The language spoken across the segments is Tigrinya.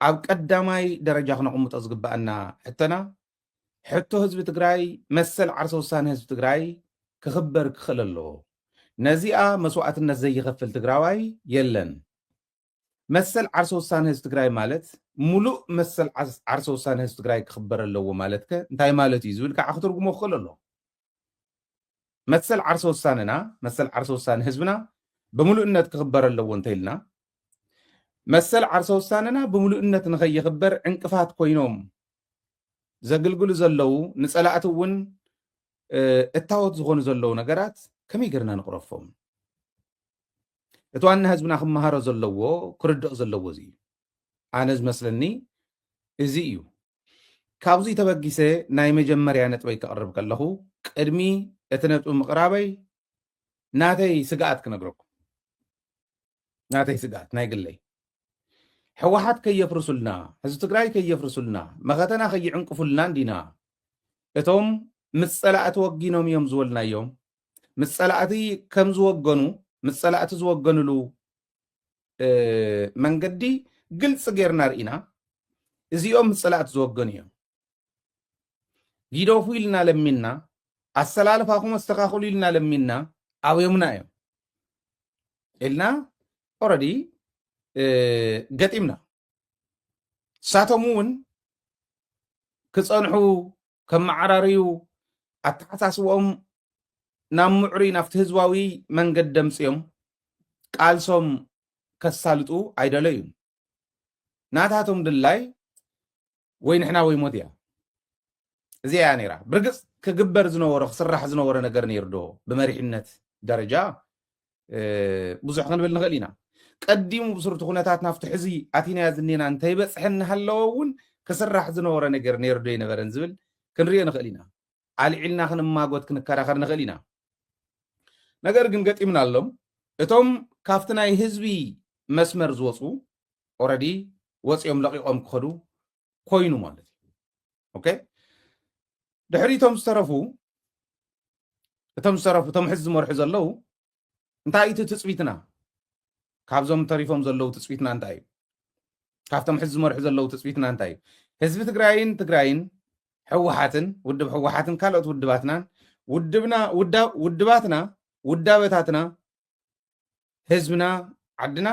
ኣብ ቀዳማይ ደረጃ ክነቕምጦ ዝግባአና ሕቶና ሕቶ ህዝቢ ትግራይ መሰል ዓርሰ ውሳነ ህዝቢ ትግራይ ክኽበር ክኽእል ኣለዎ። ነዚኣ መስዋዕትነት ዘይኸፍል ትግራዋይ የለን። መሰል ዓርሰ ውሳነ ህዝቢ ትግራይ ማለት ሙሉእ መሰል ዓርሰ ውሳነ ህዝቢ ትግራይ ክኽበር ኣለዎ ማለት ከ እንታይ ማለት እዩ ዝብል ከዓ ክትርጉሞ ክኽእል ኣሎ። መሰል ዓርሰ ውሳነና መሰል ዓርሰ ውሳነ ህዝብና ብምሉእነት ክኽበር ኣለዎ እንተኢልና መሰል ዓርሰ ውሳነና ብምሉእነት ንኸይኽበር ዕንቅፋት ኮይኖም ዘገልግሉ ዘለው ንጸላእቲ እውን እታወት ዝኾኑ ዘለው ነገራት ከመይ ጌርና ንቕረፎም? እቲ ዋና ህዝብና ክመሃሮ ዘለዎ ክርድቕ ዘለዎ እዚ እዩ። ኣነ ዝመስለኒ እዚ እዩ። ካብዚ ተበጊሰ ናይ መጀመርያ ነጥበይ ከቕርብ ከለኹ ቅድሚ እቲ ነጥቢ ምቕራበይ ናተይ ስጋኣት ክነግረኩም። ናተይ ስጋኣት ናይ ግለይ ሕወሓት ከየፍርሱልና ህዝቢ ትግራይ ከየፍርሱልና መኸተና ከይዕንቅፉልና እንዲና እቶም ምስ ጸላእቲ ወጊኖም እዮም ዝበልናዮም ምስ ጸላእቲ ከም ዝወገኑ ምስ ጸላእቲ ዝወገንሉ መንገዲ ግልፂ ጌርና ርኢና እዚኦም ምስ ጸላእቲ ዝወገኑ እዮም ጊዶፉ ኢልና ለሚና ኣሰላልፋኹም ኣስተኻኽሉ ኢልና ለሚና ኣብዮምና እዮም ኢልና ኦረዲ ገጢምና ሳቶም እውን ክጸንሑ ከመዓራርዩ ኣተሓሳስቦኦም ናብ ምዑሪ ናብቲ ህዝባዊ መንገድ ደምፅዮም ቃልሶም ከሳልጡ ኣይደለዩ ናታቶም ድላይ ወይ ንሕና ወይ ሞት እያ እዚኣ ነይራ ብርግፅ ክግበር ዝነበሮ ክስራሕ ዝነበረ ነገር ነይሩ ዶ ብመሪሕነት ደረጃ ብዙሕ ክንብል ንኽእል ኢና ቀዲሙ ብስሩቲ ኩነታት ናብቲ ሕዚ ኣቲናያ ዝኔና እንተይበፅሐኒ ሃለዎ እውን ክስራሕ ዝነበረ ነገር ነይሩ ዶ ይነበረን ዝብል ክንሪኦ ንኽእል ኢና ኣልዒልና ክንማጎት ክንከራኸር ንኽእል ኢና ነገር ግን ገጢምና ኣሎም እቶም ካብቲ ናይ ህዝቢ መስመር ዝወፁ ኦረዲ ወፂኦም ለቂቖም ክኸዱ ኮይኑ ማለት እዩ ኦኬ ድሕሪቶም ዝተረፉ እቶም ሕዚ ዝመርሑ ዘለው እንታይ እቲ ትፅቢትና ካብዞም ተሪፎም ዘለው ትፅቢትና እንታይ እዩ ካብቶም ሕዚ ዝመርሑ ዘለው ትፅቢትና እንታይ እዩ ህዝቢ ትግራይን ሕወሓትን ውድብ ሕወሓትን ካልኦት ውድባትናን ውድባትና ውዳበታትና ህዝብና ዓድና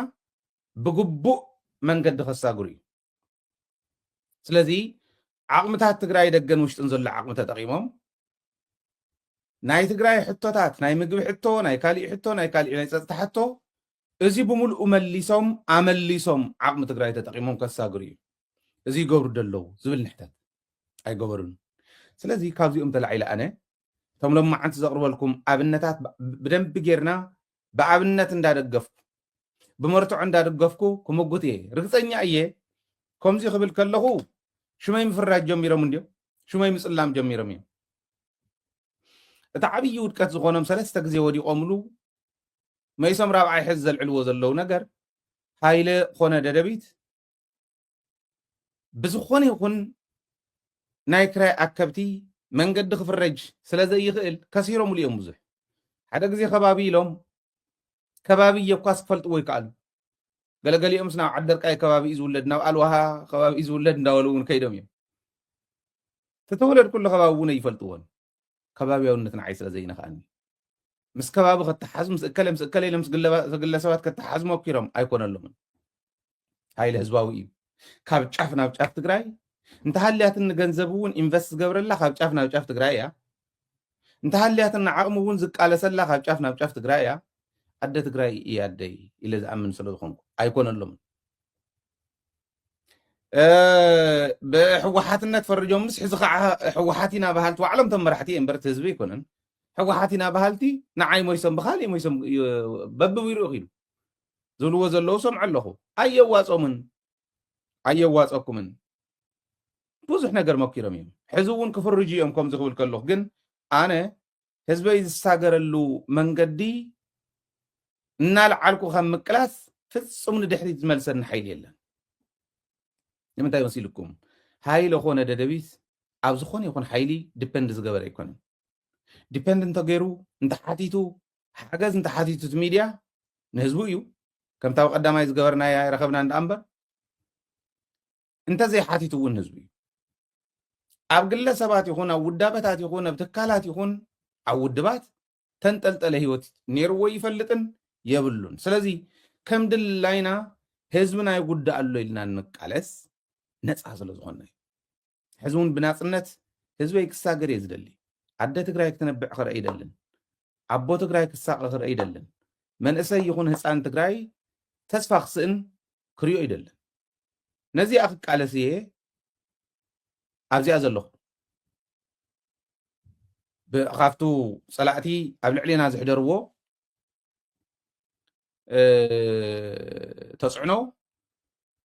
ብግቡእ መንገዲ ከሳግሩ እዩ ስለዚ ዓቕምታት ትግራይ ደገን ውሽጥን ዘሎ ዓቕሚ ተጠቂሞም ናይ ትግራይ ሕቶታት ናይ ምግቢ ሕቶ ናይ ካሊእ ሕቶ ናይ ካሊእ ናይ ፀጥታ ሕቶ እዚ ብምልኡ መሊሶም ኣመሊሶም ዓቕሚ ትግራይ ተጠቂሞም ከሳግሩ እዩ እዚ ይገብሩ ደለው ዝብል ንሕተት ኣይገበሩን ስለዚ ካብዚኦም ተላዒለ ኣነ እቶም ሎማዓንቲ ዘቕርበልኩም ኣብነታት ብደንቢ ጌርና ብኣብነት እንዳደገፍኩ ብመርትዖ እንዳደገፍኩ ክምጉት እየ ርግፀኛ እየ ከምዚ ክብል ከለኹ ሽመይ ምፍራጅ ጀሚሮም እንድዮም ሽመይ ምፅላም ጀሚሮም እዮም እቲ ዓብዪ ውድቀት ዝኾኖም 3 ግዜ ወዲቖምሉ መይሶም ራብዓይ ሕዚ ዘልዕልዎ ዘለው ነገር ሃይለ ኮነ ደደቢት ብዝኾነ ይኹን ናይ ክራይ ኣከብቲ መንገዲ ክፍረጅ ስለዘይኽእል ከሲሮም እዮም ብዙሕ ሓደ ግዜ ከባቢ ኢሎም ከባቢ የኳስ ክፈልጥዎ ይከኣሉ ገለገሊኦም ናብ ዓደርቃይ ከባቢ እዩ ዝውለድ ናብ ኣልዋሃ ከባቢ እዩ ዝውለድ እንዳበሉ እውን ከይዶም እዮም ተተወለድ ኩሉ ከባቢ እውን ይፈልጥዎን ከባቢያውነት ንዓይ ስለዘይነኽኣኒ ምስ ከባቢ ከተሓዙ ምስ እከለ ኢሎም ምስ ግለሰባት ከተሓዙ ሞኪሮም ኣይኮነሎምን ሃይለ ህዝባዊ እዩ ካብ ጫፍ ናብ ጫፍ ትግራይ እንተሃልያትን ገንዘብ እውን ኢንቨስት ዝገብረላ ካብ ጫፍ ናብ ጫፍ ትግራይ እያ እንተሃልያትን ዓቕሚ እውን ዝቃለሰላ ካብ ጫፍ ናብ ጫፍ ትግራይ እያ ኣደ ትግራይ እያ ኣደይ ኢለ ዝኣምን ስለ ዝኾንኩ ኣይኮነሎምን ብሕወሓትነት ፈርጆም ምስ ሕዚ ከዓ ሕወሓቲና ባህልቲ ባዕሎም ቶም መራሕቲ እምበርቲ ህዝቢ ኣይኮነን ሕወሓቲና ባህልቲ ንዓይ ሞይሶም ብካሊእ ሞይሶም በብቡ ይርኡ ኢሉ ዝብልዎ ዘለው ሰምዑ ኣለኹ ኣየዋፀኩምን ብዙሕ ነገር መኪሮም እዮም ሕዚ እውን ክፍርጁ እዮም ከምዚ ክብል ከለኹ ግን ኣነ ህዝበይ ዝሳገረሉ መንገዲ እናልዓልኩ ከም ምቅላስ ፍጹም ንድሕሪት ዝመልሰኒ ሓይሊ የለን ንምንታይ መሲልኩም ሃይለ ኮነ ደደቢት ኣብ ዝኾነ ይኹን ሓይሊ ዲፔንድ ዝገበረ ኣይኮነን ዲፔንድ እንተገይሩ እንተሓቲቱ ሓገዝ እንተሓቲቱ እቲ ሚድያ ንህዝቡ እዩ ከምታብ ቀዳማይ ዝገበርና ረኸብና እንዳ እምበር انت زي حاتيتون هزبي أبقل سبات يكون أو ودابات يكون بتكالات يكون أو ودبات تنتلتل هيوت نيرو يفلتن يبلون سلازي كم دللاينا هزمنا يقود قالو إلنا نقالس نصح ስለዝኾነ ሕዝቡን ብናጽነት ህዝበይ ክሳገር የዝደሊ ኣደ ትግራይ ክትነብዕ ክረአ ይደልን ኣቦ ትግራይ ክሳቀ ክረአ ይደልን መንእሰይ ይኹን ህፃን ትግራይ ተስፋ ክስእን ክሪኦ ይደልን ነዚኣ ክቃለስ እየ ኣብዚኣ ዘለኹ ብኻፍቱ ፀላእቲ ኣብ ልዕሊና ዝሕደርዎ ተጽዕኖ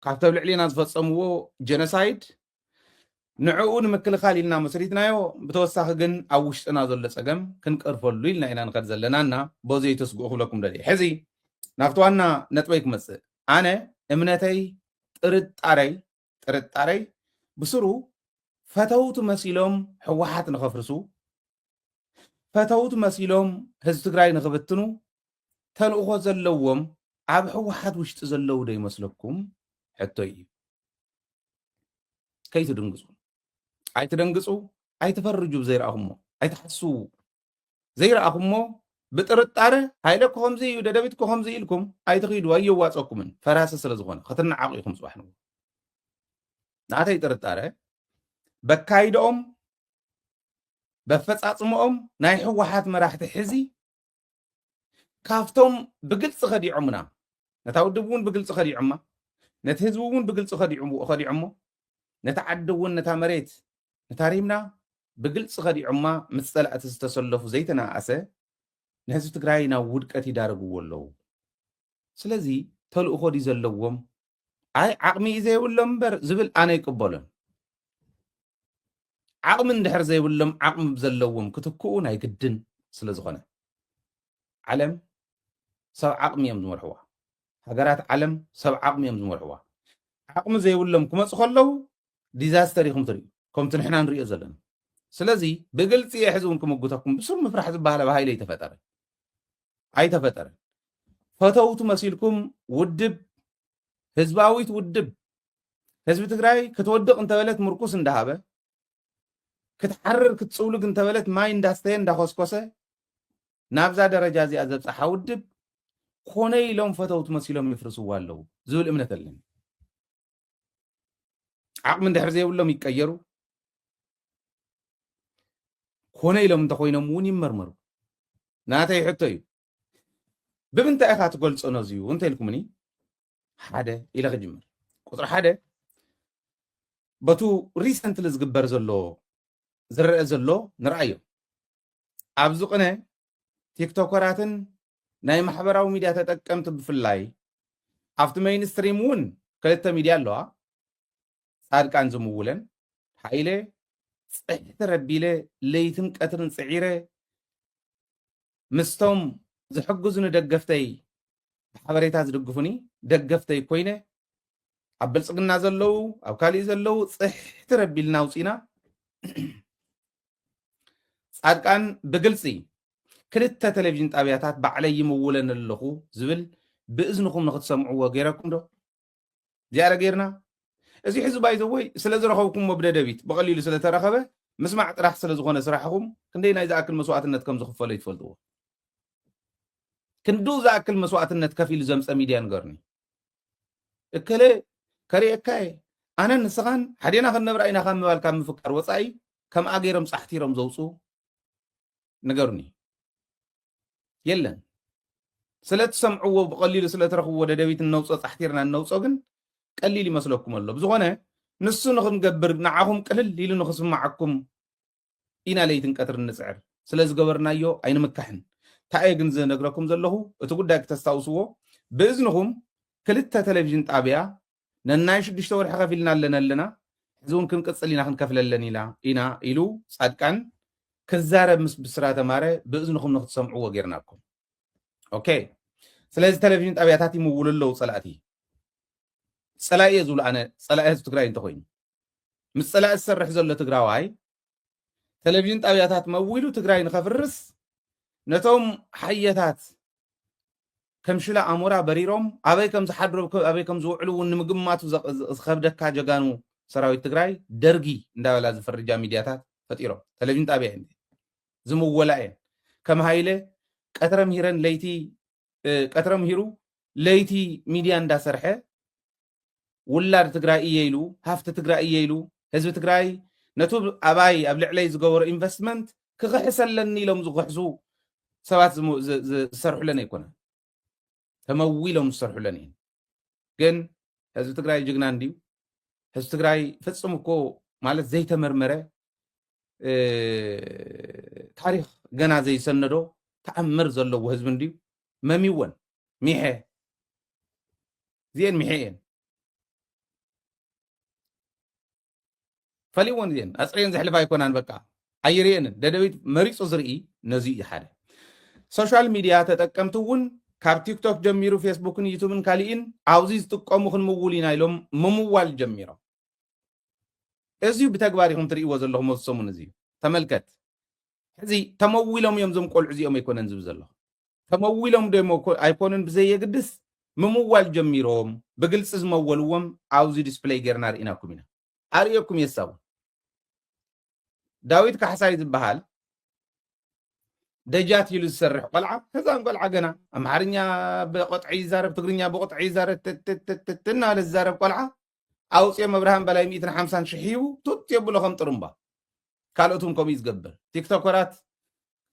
ካብቲ ኣብ ልዕሊና ዝፈጸምዎ ጀኖሳይድ ንዕኡ ንምክልኻል ኢልና መስሪትናዮ ብተወሳኺ ግን ኣብ ውሽጥና ዘሎ ፀገም ክንቀርፈሉ ኢልና ኢና ንኸድ ዘለናና በዘይ ተስግኡ ክብለኩም ደልየ ሕዚ ናብቲ ዋና ነጥበይ ክመፅእ ኣነ እምነተይ ጥርጣረይ ብስሩ ፈተውቲ መሲሎም ሕወሓት ንኸፍርሱ ፈተውቲ መሲሎም ህዝቢ ትግራይ ንኽብትኑ ተልእኾ ዘለዎም ኣብ ሕወሓት ውሽጢ ዘለው ዶ ይመስለኩም ሕቶ እዩ ከይትድንግፁ ኣይትደንግፁ ኣይትፈርጁ ብዘይረኣኹሞ ኣይትሓስቡ ዘይረኣኹሞ ብጥርጣረ ሃይለ ከምዚ እዩ ደደቢት ከምዚ ኢልኩም ኣይትኺዱ ኣይዋፀኩምን ፈራሰ ስለ ዝኾነ ክትነዓቑ ኢኹም ፅባሕ ንጎ ናተይ ጥርጣረ በካይዶኦም በፈፃፅሞኦም ናይ ሕወሓት መራሕቲ ሕዚ ካብቶም ብግልፂ ኸዲዖምና ነታ ውድብ እውን ብግልፂ ኸዲዖማ ነቲ ህዝቢ እውን ብግልፂ ኸዲዖሞ ነታ ዓዲ እውን ነታ መሬት ነታሪምና ብግልፂ ኸዲዖማ ምስ ፀላእቲ ዝተሰለፉ ዘይተናኣሰ ንህዝቢ ትግራይ ናብ ውድቀት ይዳርግዎ ኣለዉ ስለዚ ተልእኾ ዲ ዘለዎም ኣይ ዓቕሚ እዩ ዘይብሎም እምበር ዝብል ኣነ ይቅበሎን ዓቕሚ እንድሕር ዘይብሎም ዓቕሚ ዘለዎም ክትክኡ ናይ ግድን ስለ ዝኾነ ዓለም ሰብ ዓቕሚ እዮም ዝመርሕዋ ሃገራት ዓለም ሰብ ዓቕሚ እዮም ዝመርሕዋ ዓቕሚ ዘይብሎም ክመፁ ከለዉ ዲዛስተር ኢኹም ትርእዩ ከምቲ ንሕና ንሪኦ ዘለና ስለዚ ብግልፂ እየ ሕዚ እውን ክምጉተኩም ብስም ምፍራሕ ዝበሃለ ባሃይለ ኣይተፈጠረን ፈተውቱ መሲልኩም ውድብ ህዝባዊት ውድብ ህዝቢ ትግራይ ክትወድቕ እንተበለት ምርኩስ እንዳሃበ ክትሓርር ክትፅውልግ እንተበለት ማይ እንዳስተየ እንዳኮስኮሰ ናብዛ ደረጃ እዚኣ ዘብፅሓ ውድብ ኮነ ኢሎም ፈተውቱ መሲሎም ይፍርስዋ ኣለዉ ዝብል እምነት ኣለኒ ዓቕሚ እንድሕር ዘይብሎም ይቀየሩ ኮነ ኢሎም እንተኮይኖም እውን ይመርመሩ ናተይ ሕቶ እዩ ብምንታይ ኢኻ ትገልፆ ነዚዩ እንተኢልኩምኒ ሓደ ኢለ ክጅምር ቁፅሪ ሓደ በቱ ሪሰንትሊ ዝግበር ዘሎ ዝረአ ዘሎ ንርአዮ ኣብዚ ቅነ ቲክቶከራትን ናይ ማሕበራዊ ሚድያ ተጠቀምቲ ብፍላይ ኣብቲ ሜይንስትሪም እውን ክልተ ሚድያ ኣለዋ ጻድቃን ዝምውለን ሓይለ ፅሕቲ ረቢለ ለይትን ቀትርን ፅዒረ ምስቶም ዝሕግዙኒ ደገፍተይ ብሓበሬታ ዝድግፉኒ ደገፍተይ ኮይነ ኣብ ብልፅግና ዘለው ኣብ ካሊእ ዘለው ፅሕቲ ረቢልና ውፂና ጻድቃን ብግልፂ ክልተ ቴሌቪዥን ጣብያታት ባዕለይ ይምውለን ኣለኹ ዝብል ብእዝንኹም ንኽትሰምዕዎ ገይረኩም ዶ ዝያረ ገይርና እዚ ሕዚ ባይዘወይ ስለ ዝረኸብኩሞ ብደደቢት ብቐሊሉ ስለተረኸበ ምስማዕ ጥራሕ ስለ ዝኾነ ስራሕኹም ክንደይ ናይ ዝኣክል መስዋዕትነት ከም ዝኽፈሎ ይትፈልጥዎ ክንዱ ዝኣክል መስዋዕትነት ከፊሉ ዘምፀ ሚድያ ንገርኒ እከለ ከሪአካየ ኣነ ንስኻን ሓዴና ክንነብር ኢና ካብ ምባል ካብ ምፍቃር ወፃኢ ከም ኣገይሮም ፃሕቲሮም ዘውፁ ንገሩኒ የለን ስለትሰምዕዎ ብቐሊሉ ስለትረኽብዎ ደደቢት እነውፆ ፃሕቲርና እነውፆ ግን ቀሊል ይመስለኩም ኣሎ ብዝኾነ ንሱ ንክንገብር ንዓኹም ቅልል ኢሉ ንክስማዓኩም ኢና ለይትን ቀትር ንፅዕር ስለ ዝገበርናዮ ኣይንምካሕን ታየ ግን ዝነግረኩም ዘለኹ እቲ ጉዳይ ክተስታውስዎ ብእዝንኹም ክልተ ቴሌቪዥን ጣብያ ነናይ 6 ወርሒ ከፊልና ኣለና ሕዚ እውን ክንቅፅል ኢና ክንከፍለለን ኢና ኢሉ ጻድቃን ክዛረብ ምስ ብስራ ተማረ ብእዝንኹም ንክትሰምዕዎ ጌርናኩም ኦኬ ስለዚ ቴሌቪዥን ጣብያታት ይምውሉ ኣለዉ ፀላእቲ ፀላኢ እየ ዝብሉ ኣነ ፀላኢ ህዝቢ ትግራይ እንተኮይኑ ምስ ፀላኢ ዝሰርሕ ዘሎ ትግራዋይ ቴሌቪዥን ጣብያታት መዊሉ ትግራይ ንኸፍርስ ነቶም ሓየታት ከም ሽላ ኣሞራ በሪሮም ኣበይ ከም ዝሓድሩ ኣበይ ከም ዝውዕሉ እውን ንምግማቱ ዝኸብደካ ጀጋኑ ሰራዊት ትግራይ ደርጊ እንዳበላ ዝፈርጃ ሚድያታት ፈጢሮም ቴሌቪዥን ጣብያ እንዴ ዝምወላ እየን ከም ሃይለ ቀትረ ምሂረን ለይቲ ቀትረ ምሂሩ ለይቲ ሚድያ እንዳሰርሐ ውላድ ትግራይ እየይሉ ሃፍቲ ትግራይ እየይሉ ህዝቢ ትግራይ ነቱ አባይ ኣብ ልዕለይ ዝገበሮ ኢንቨስትመንት ክኽሕሰለኒ ኢሎም ዝኽሕሱ ሰባት ዝሰርሑለን ኣይኮነ ተመዊሎም ዝሰርሑለን እየን ግን ህዝቢ ትግራይ ጅግና እንዲዩ ህዝቢ ትግራይ ፍጹም እኮ ማለት ዘይተመርመረ ታሪክ ገና ዘይሰነዶ ተኣምር ዘለዎ ህዝቢ እንዲዩ መሚወን ሚሐ ዚአን ሚሐ እየን ፈሊወን ዚአን ኣፅርየን ዘሕልፋ ኣይኮናን በቃ ኣይርየንን ደደቢት መሪፁ ዝርኢ ነዚ እዩ ሓደ ሶሻል ሚድያ ተጠቀምቲ እውን ካብ ቲክቶክ ጀሚሩ ፌስቡክን ዩቱብን ካሊእን ኣብዚ ዝጥቀሙ ክንምውል ኢና ኢሎም ምምዋል ጀሚሮም እዚዩ ብተግባር ኢኹም ትርእይዎ ዘለኹም ወሰሙን እዚዩ ተመልከት ሕዚ ተመዊሎም እዮም ዞም ቆልዑ እዚኦም ኣይኮነን ዝብል ዘለኹ ተመዊሎም ደሞ ኣይኮነን ብዘየግድስ ምምዋል ጀሚሮም ብግልፂ ዝመወልዎም ኣብዚ ዲስፕሌይ ጌርና ርኢናኩም ኢና ኣርእየኩም የሳቡ ዳዊት ካሕሳይ ዝበሃል ደጃት ይሉ ዝሰርሕ ቆልዓ ህዛን ቆልዓ ገና ኣምሓርኛ ብቆጥዒ ይዛረብ ትግርኛ ብቆጥዒ ይዛረብ እናበለ ዝዛረብ ቆልዓ ኣውፅኦም ኣብርሃም በላይ 150 ሽሕ ሂቡ ቱት የብሎ ከም ጥሩምባ ካልኦቱም ከምኡ ዝገብር ቲክቶከራት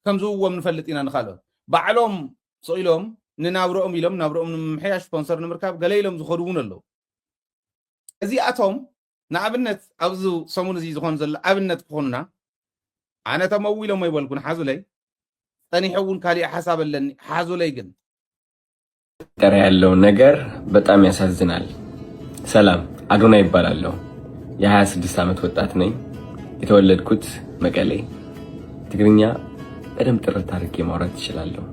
ከምዝውዎም ንፈልጥ ኢና ንካልኦት ባዕሎም ስኢሎም ንናብሮኦም ኢሎም ናብሮኦም ንምምሕያሽ ስፖንሰር ንምርካብ ገለ ኢሎም ዝኸዱ እውን ኣለዉ እዚኣቶም ንኣብነት ኣብዚ ሰሙን እዚ ዝኾኑ ዘሎ ኣብነት ክኾኑና ኣነ ተመዊሎም ኣይበልኩን ሓዙለይ ጠኒሑ እውን ካሊእ ሓሳብ ኣለኒ ሓዙለይ ግን ጠራ ያለው ነገር በጣም ያሳዝናል። ሰላም አዶና ይባላለሁ። የ26 ዓመት ወጣት ነኝ። የተወለድኩት መቀሌ። ትግርኛ በደንብ ጥርት አድርጌ ማውራት እችላለሁ።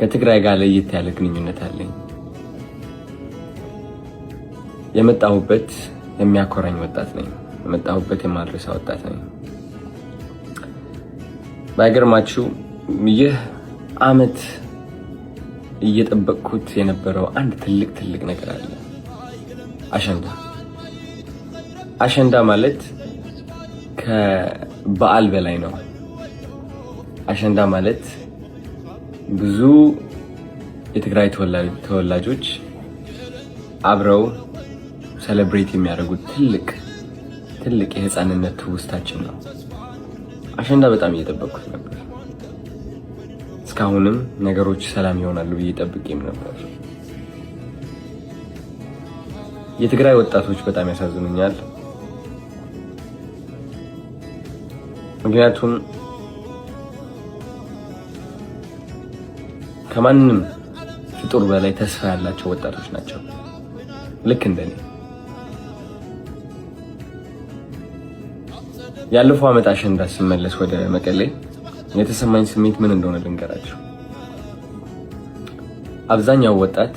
ከትግራይ ጋር ለየት ያለ ግንኙነት አለኝ። የመጣሁበት የሚያኮራኝ ወጣት ነኝ። የመጣሁበት የማድረሳ ወጣት ነኝ። ባይገርማችሁ ይህ አመት እየጠበቅኩት የነበረው አንድ ትልቅ ነገር አለ። አሸንዳ ማለት ከበዓል በላይ ነው። አሸንዳ ማለት ብዙ የትግራይ ተወላጆች አብረው ሴሌብሬት የሚያደርጉት ትልቅ የህፃንነት ትውስታችን ነው። አሸንዳ በጣም እየጠበቅኩት ነበር። እስካሁንም ነገሮች ሰላም ይሆናሉ ብዬ ጠብቄም ነበር። የትግራይ ወጣቶች በጣም ያሳዝኑኛል። ምክንያቱም ከማንም ፍጡር በላይ ተስፋ ያላቸው ወጣቶች ናቸው። ልክ እንደኔ ያለፈው አመት አሸንዳ ስመለስ ወደ መቀሌ የተሰማኝ ስሜት ምን እንደሆነ ልንገራችሁ። አብዛኛው ወጣት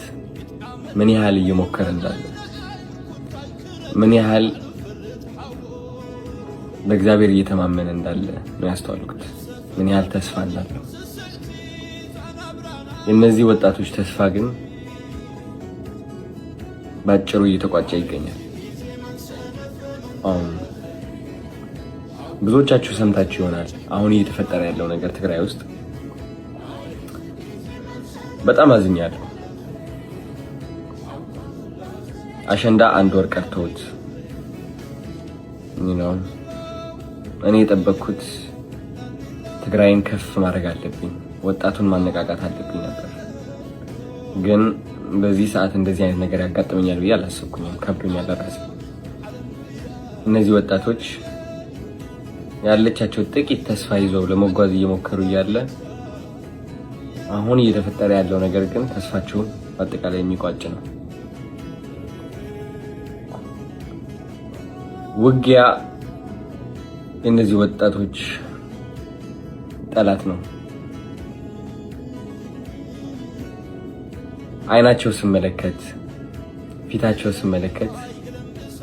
ምን ያህል እየሞከረ እንዳለ፣ ምን ያህል በእግዚአብሔር እየተማመነ እንዳለ ነው ያስተዋልኩት። ምን ያህል ተስፋ እንዳለው። የእነዚህ ወጣቶች ተስፋ ግን ባጭሩ እየተቋጨ ይገኛል። ብዙዎቻችሁ ሰምታችሁ ይሆናል አሁን እየተፈጠረ ያለው ነገር ትግራይ ውስጥ። በጣም አዝኛለሁ። አሸንዳ አንድ ወር ቀርቶት እኔ የጠበቅኩት ትግራይን ከፍ ማድረግ አለብኝ፣ ወጣቱን ማነቃቃት አለብኝ ነበር። ግን በዚህ ሰዓት እንደዚህ አይነት ነገር ያጋጥመኛል ብዬ አላሰብኩኝም። ከብዶኛል ለራሴ። እነዚህ ወጣቶች ያለቻቸው ጥቂት ተስፋ ይዘው ለመጓዝ እየሞከሩ እያለ አሁን እየተፈጠረ ያለው ነገር ግን ተስፋቸውን በአጠቃላይ የሚቋጭ ነው። ውጊያ የእነዚህ ወጣቶች ጠላት ነው። አይናቸው ስመለከት፣ ፊታቸው ስመለከት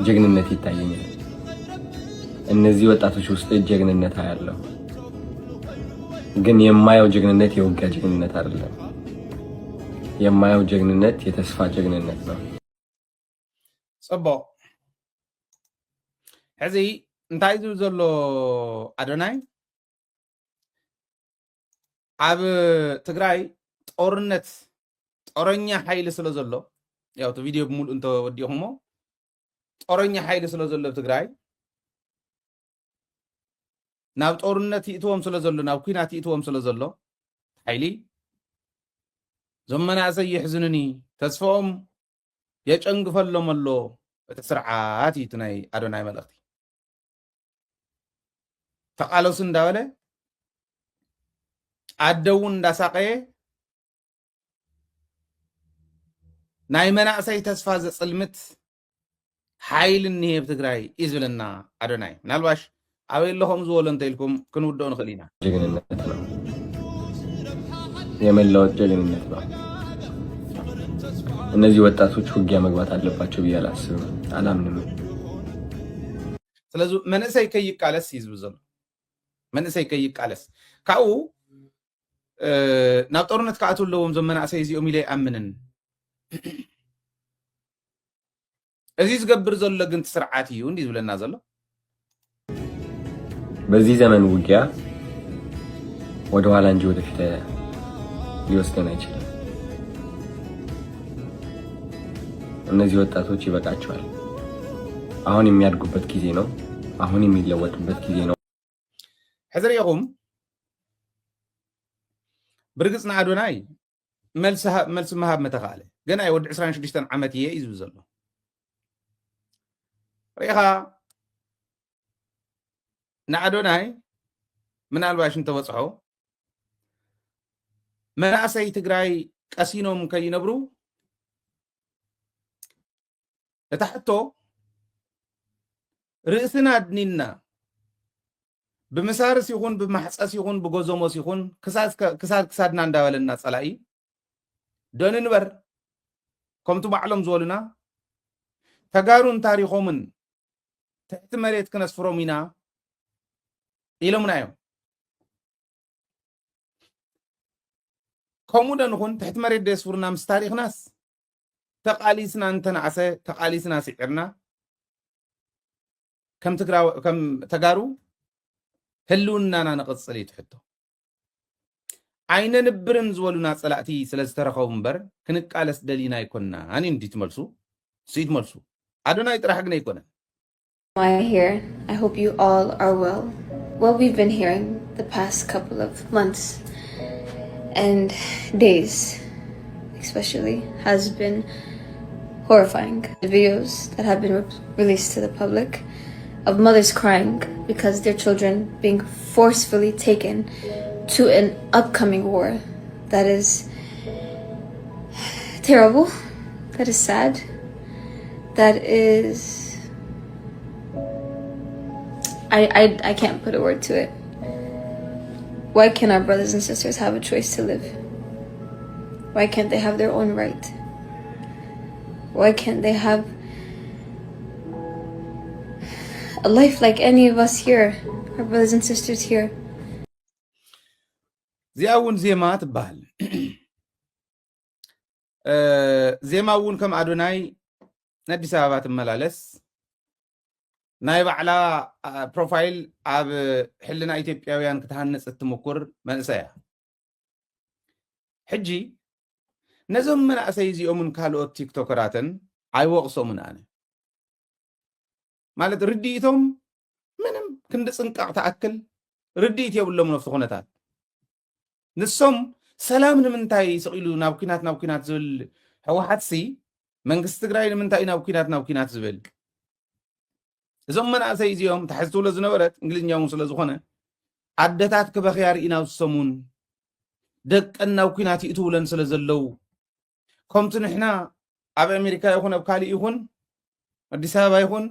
ጀግንነት ይታየኛል። እነዚህ ወጣቶች ውስጥ ጀግንነት አያለው። ግን የማየው ጀግንነት የውጊያ ጀግንነት አይደለም። የማየው ጀግንነት የተስፋ ጀግንነት ነው። ጽቡቅ ሕዚ እንታይ ዝብል ዘሎ ኣዶናይ ኣብ ትግራይ ጦርነት ጦረኛ ሓይሊ ስለ ዘሎ ያው እቲ ቪድዮ ብምሉእ እንተወዲኹሞ ጦረኛ ሓይሊ ስለ ዘሎ ትግራይ ናብ ጦርነት ይእትዎም ስለ ዘሎ ናብ ኩናት ይእትዎም ስለ ዘሎ ሓይሊ ዞም መናእሰይ ይሕዝኑኒ ተስፋኦም የጨንግፈሎም ኣሎ እቲ ስርዓት እዩ እቲ ናይ ኣዶናይ መልእኽቲ ተቃለሱ እንዳበለ ኣደውን እንዳሳቀየ ናይ መናእሰይ ተስፋ ዘፅልምት ሓይሊ እኒሄ ብትግራይ እዩ ዝብለና ኣዶናይ ምናልባሽ ኣበይ ኣለኹም ዝበሎ እንተኢልኩም ክንውድኦ ንኽእል ኢና ጀግንነት ነው የመለወጥ ጀግንነት ነው እነዚህ ወጣቶች ውጊያ መግባት አለባቸው ብዬ አላስብም አላምንም ስለዚ መንእሰይ ከይቃለስ እዩ ዝብል ዘሎ መንእሰይ ከይቃለስ ካብኡ ናብ ጦርነት ክኣትው ኣለዎም ዞም መናእሰይ እዚኦም ኢለ ይኣምንን እዚ ዝገብር ዘሎ ግን ስርዓት እዩ እንዲ ዝብለና ዘሎ በዚህ ዘመን ውጊያ ወደ ኋላ እንጂ ወደፊት ሊወስደን አይችልም እነዚህ ወጣቶች ይበቃቸዋል አሁን የሚያድጉበት ጊዜ ነው አሁን የሚለወጡበት ጊዜ ነው ሕዝሪኹም ብርግጽና ኣዶናይ መልሲ መሃብ መተኻለ ገና ወዲ 26 ዓመት እየ እዩ ዘሎ ሪኻ ንኣዶናይ ምናልባሽ እንተበፅሖ መናእሰይ ትግራይ ቀሲኖም ከይነብሩ እታ ሕቶ ርእስና ኣድኒና ብምሳርስ ይኹን ብማሕፀስ ይኹን ብጎዘሞስ ይኹን ክሳድና እንዳበለና ፀላኢ ደን ንበር ከምቲ ባዕሎም ዝበሉና ተጋሩን ታሪኾምን ትሕቲ መሬት ክነስፍሮም ኢና ኢሎምና እዮም ከምኡ ደንኹን ትሕቲ መሬት ደስፍሩና ምስ ታሪኽናስ ተቃሊስና እንተነዓሰ ተቃሊስና ስዒርና ከም ተጋሩ ህልውናና ንቕፅል እዩ ትሕቶ ዓይነ ንብርን ዝበሉና ፀላእቲ ስለ ዝተረኸቡ እምበር ክንቃለስ ደሊና ኣይኮንናን እንዲ ትመልሱ ስኢት መልሱ ኣዶናይ ጥራሕ ግን ኣይኮነን Here, I hope you all are well. What we've been hearing the past couple of months and days, especially, has been horrifying. The videos that have been released to the public of mothers crying because their children being forcefully taken to an upcoming war. That is terrible. That is sad. That is... I can't put a word to it. Why can't our brothers and sisters have a choice to live? Why can't they have their own right? Why can't they have a life like any of us here, our brothers and sisters here? ዚያውን ዜማ ትባሃል ዜማውን ከም ኣዶናይ ንኣዲስ ኣበባ ትመላለስ ናይ ባዕላ ፕሮፋይል ኣብ ሕልና ኢትዮጵያውያን ክትሃነፅ እትምኩር መንእሰያ ሕጂ ነዞም መናእሰይ እዚኦምን ካልኦት ቲክቶከራትን ኣይወቕሶምን ኣነ ማለት ርዲኢቶም ምንም ክንዲ ፅንቃቕ ተኣክል ርዲኢት የብሎም ነፍቲ ኩነታት ንሶም ሰላም ንምንታይ ስቂሉ ናብ ኩናት ዝብል ሕወሓትሲ መንግስቲ ትግራይ ንምንታይ ናብ ኩናት ዝብል እዞም መናእሰይ እዚኦም ተሓዝትብሎ ዝነበረት እንግሊዝኛ እውን ስለ ዝኾነ ኣደታት ክበኽያ ርኢና ዝሰሙን ደቀን ናብ ኩናት ይእትውለን ስለ ዘለው ከምቲ ንሕና ኣብ ኣሜሪካ ይኹን ኣብ ካሊእ ይኹን ኣዲስ ኣበባ ይኹን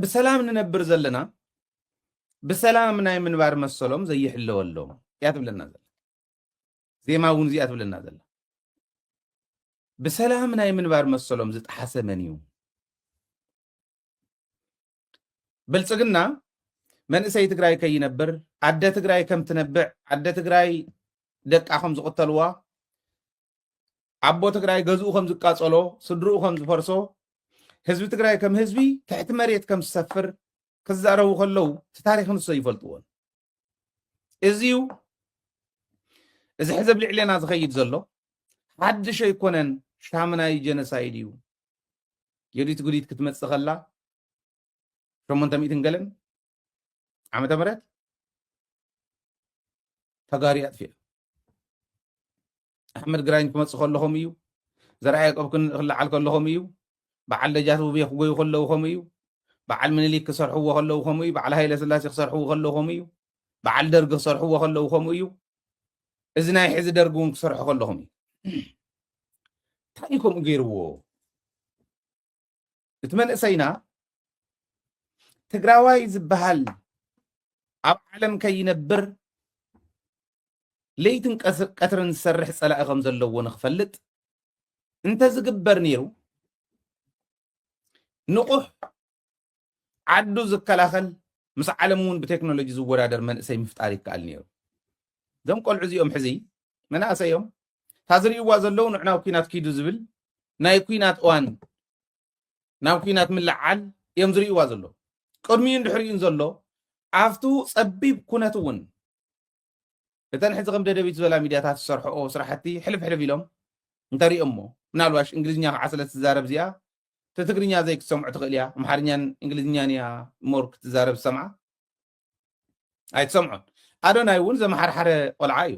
ብሰላም ንነብር ዘለና ብሰላም ናይ ምንባር መሰሎም ዘይሕለወሎም እያ ትብለና ዘላ ዜማ እውን እዚኣ ትብለና ዘላ ብሰላም ናይ ምንባር መሰሎም ዝጠሓሰ መን እዩ ብልፅግና መንእሰይ ትግራይ ከይነብር ኣደ ትግራይ ከም ትነብዕ ኣደ ትግራይ ደቃ ከም ዝቕተልዋ ኣቦ ትግራይ ገዝኡ ከም ዝቃፀሎ ስድርኡ ከም ዝፈርሶ ህዝቢ ትግራይ ከም ህዝቢ ትሕቲ መሬት ከም ዝሰፍር ክዛረቡ ከለው ታሪክ ንሱ ይፈልጥዎን እዚዩ እዚ ሕዘብ ልዕልና ዝኸይድ ዘሎ ሓድሽ ኣይኮነን ሻምናይ ጀነሳይድ እዩ የዲት ጉዲት ክትመጽእ ከላ 800 ገለን ዓመተ ምህረት ተጋሪ ኣጥፊያ ኣሕመድ ግራኝ ክመጽእ ከለኹም እዩ ዘርኣይ ያዕቆብ ክልዓል ከለኹም እዩ በዓል ደጃቱ ብየ ክጎዩ ከለኹም እዩ በዓል ምኒልክ ክሰርሕዎ ከለኹም እዩ በዓል ሃይለ ስላሴ ክሰርሕዎ ከለኹም እዩ በዓል ደርጊ ክሰርሕዎ ከለኹም እዩ እዚ ናይ ሕዚ ደርጊ እውን ክሰርሑ ከለኹም እዩ እንታይ ከምኡ ገይርዎ እቲ መንእሰይና ትግራዋይ ዝበሃል ኣብ ዓለም ከይነብር ለይትን ቀትርን ዝሰርሕ ፀላኢ ከም ዘለዎ ንክፈልጥ እንተዝግበር ነይሩ ንቑሕ ዓዱ ዝከላኸል ምስ ዓለም እውን ብቴክኖሎጂ ዝወዳደር መንእሰይ ምፍጣር ይከኣል ነይሩ እዞም ቆልዑ እዚኦም ሕዚ መናእሰዮም ታዝርእይዋ ዘለዉ ንዕናብ ኩናት ኪዱ ዝብል ናይ ኩናት እዋን ናብ ኩናት ምልዓል እዮም ዝርእይዋ ዘሎ ቅድሚኡ እንድሕሪኡን ዘሎ ኣብቱ ፀቢብ ኩነት እውን እተን ሕዚ ከም ደደቢት ዝበላ ሚድያታት ዝሰርሕኦ ስራሕቲ ሕልፍ ሕልፍ ኢሎም እንተሪኦም ሞ ምናልባሽ እንግሊዝኛ ከዓ ስለ ትዛረብ እዚኣ ትግርኛ ዘይክሰምዑ ትኽእል እያ ኣምሓርኛን እንግሊዝኛን እያ ሞር ክትዛረብ ዝሰምዓ ኣይትሰምዖን ኣዶናይ እውን ዘመሓርሓረ ቆልዓ እዩ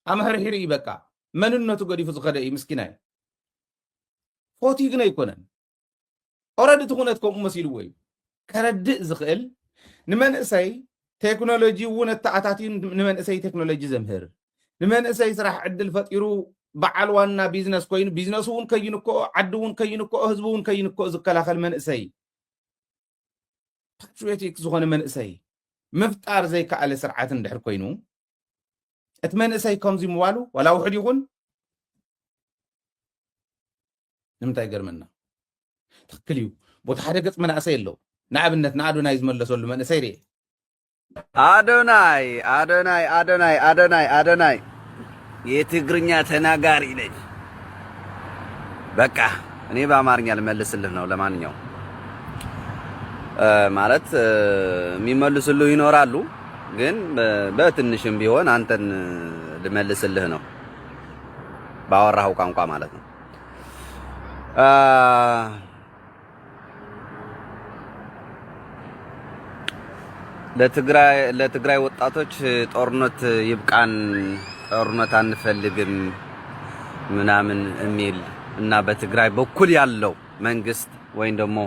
ኣምሕርሒሩ እዩ በቃ መንነቱ ገዲፉ ዝኸደ እዩ ምስኪና እዩ ፎትዩ ግን ኣይኮነን ኦረዲ እቲ ኩነት ከምኡ መሲልዎ እዩ ከረድእ ዝኽእል ንመንእሰይ ቴክኖሎጂ እውን እተኣታትዩ ንመንእሰይ ቴክኖሎጂ ዘምህር ንመንእሰይ ስራሕ ዕድል ፈጢሩ በዓል ዋና ቢዝነስ ኮይኑ ቢዝነሱ እውን ከይንክኦ ዓዲ እውን ከይንክኦ ህዝቢ እውን ከይንክኦ ዝከላኸል መንእሰይ ፓትሪዮቲክ ዝኾነ መንእሰይ ምፍጣር ዘይከኣለ ስርዓት እንድሕር ኮይኑ እቲ መንእሰይ ከምዚ ምባሉ ዋላ ውሕድ ይኹን ንምንታይ ገርመና ትክክል እዩ ቦታ ሓደ ገፅ መናእሰይ ኣለዉ ንኣብነት ንኣዶናይ ዝመለሰሉ መንእሰይ ርአ አዶናይ አዶናይ አዶናይ አዶናይ አዶናይ የትግርኛ ተናጋሪ ነኝ። በቃ እኔ በአማርኛ ልመልስልህ ነው። ለማንኛውም ማለት የሚመልስልህ ይኖራሉ፣ ግን በትንሽም ቢሆን አንተን ልመልስልህ ነው ባወራኸው ቋንቋ ማለት ነው። ለትግራይ ወጣቶች ጦርነት ይብቃን፣ ጦርነት አንፈልግም ምናምን የሚል እና በትግራይ በኩል ያለው መንግስት ወይም ደግሞ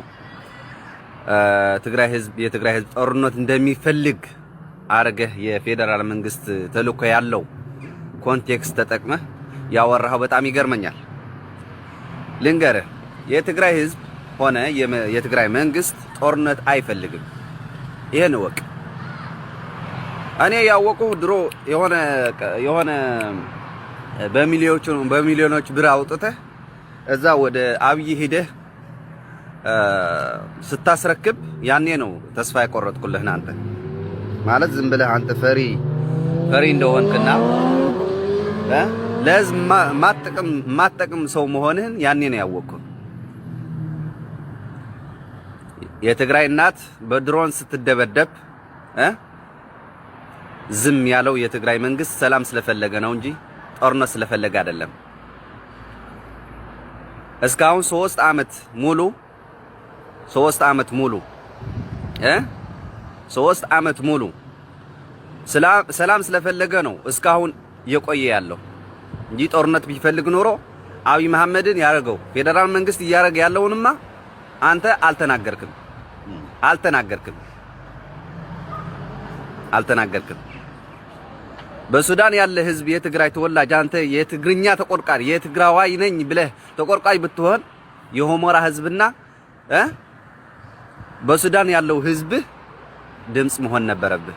የትግራይ ህዝብ ጦርነት እንደሚፈልግ አርገህ የፌደራል መንግስት ተልኮ ያለው ኮንቴክስት ተጠቅመህ ያወራኸው በጣም ይገርመኛል። ልንገርህ፣ የትግራይ ህዝብ ሆነ የትግራይ መንግስት ጦርነት አይፈልግም። ይሄን እወቅ። እኔ ያወቁህ ድሮ የሆነ በሚሊዮኖች ብር አውጥተህ እዛ ወደ አብይ ሄደህ ስታስረክብ ያኔ ነው ተስፋ የቆረጥኩልህ። አንተ ማለት ዝም ብለህ አንተ ፈሪ እንደሆንክና ለህዝብ ማጠቅም ሰው መሆንህን ያኔ ነው ያወቅኩህ። የትግራይ እናት በድሮን ስትደበደብ ዝም ያለው የትግራይ መንግስት ሰላም ስለፈለገ ነው እንጂ ጦርነት ስለፈለገ አይደለም። እስካሁን 3 ዓመት ሙሉ ሰላም ስለፈለገ ነው እስካሁን እየቆየ ያለው እንጂ ጦርነት ቢፈልግ ኖሮ አብይ መሐመድን ያረገው ፌደራል መንግስት እያረገ ያለውንማ አንተ አልተናገርክም። በሱዳን ያለ ህዝብ የትግራይ ተወላጅ አንተ የትግርኛ ተቆርቋሪ የትግራዋይ ነኝ ብለህ ተቆርቋሪ ብትሆን የሆሞራ ህዝብና በሱዳን ያለው ህዝብ ድምጽ መሆን ነበረብህ።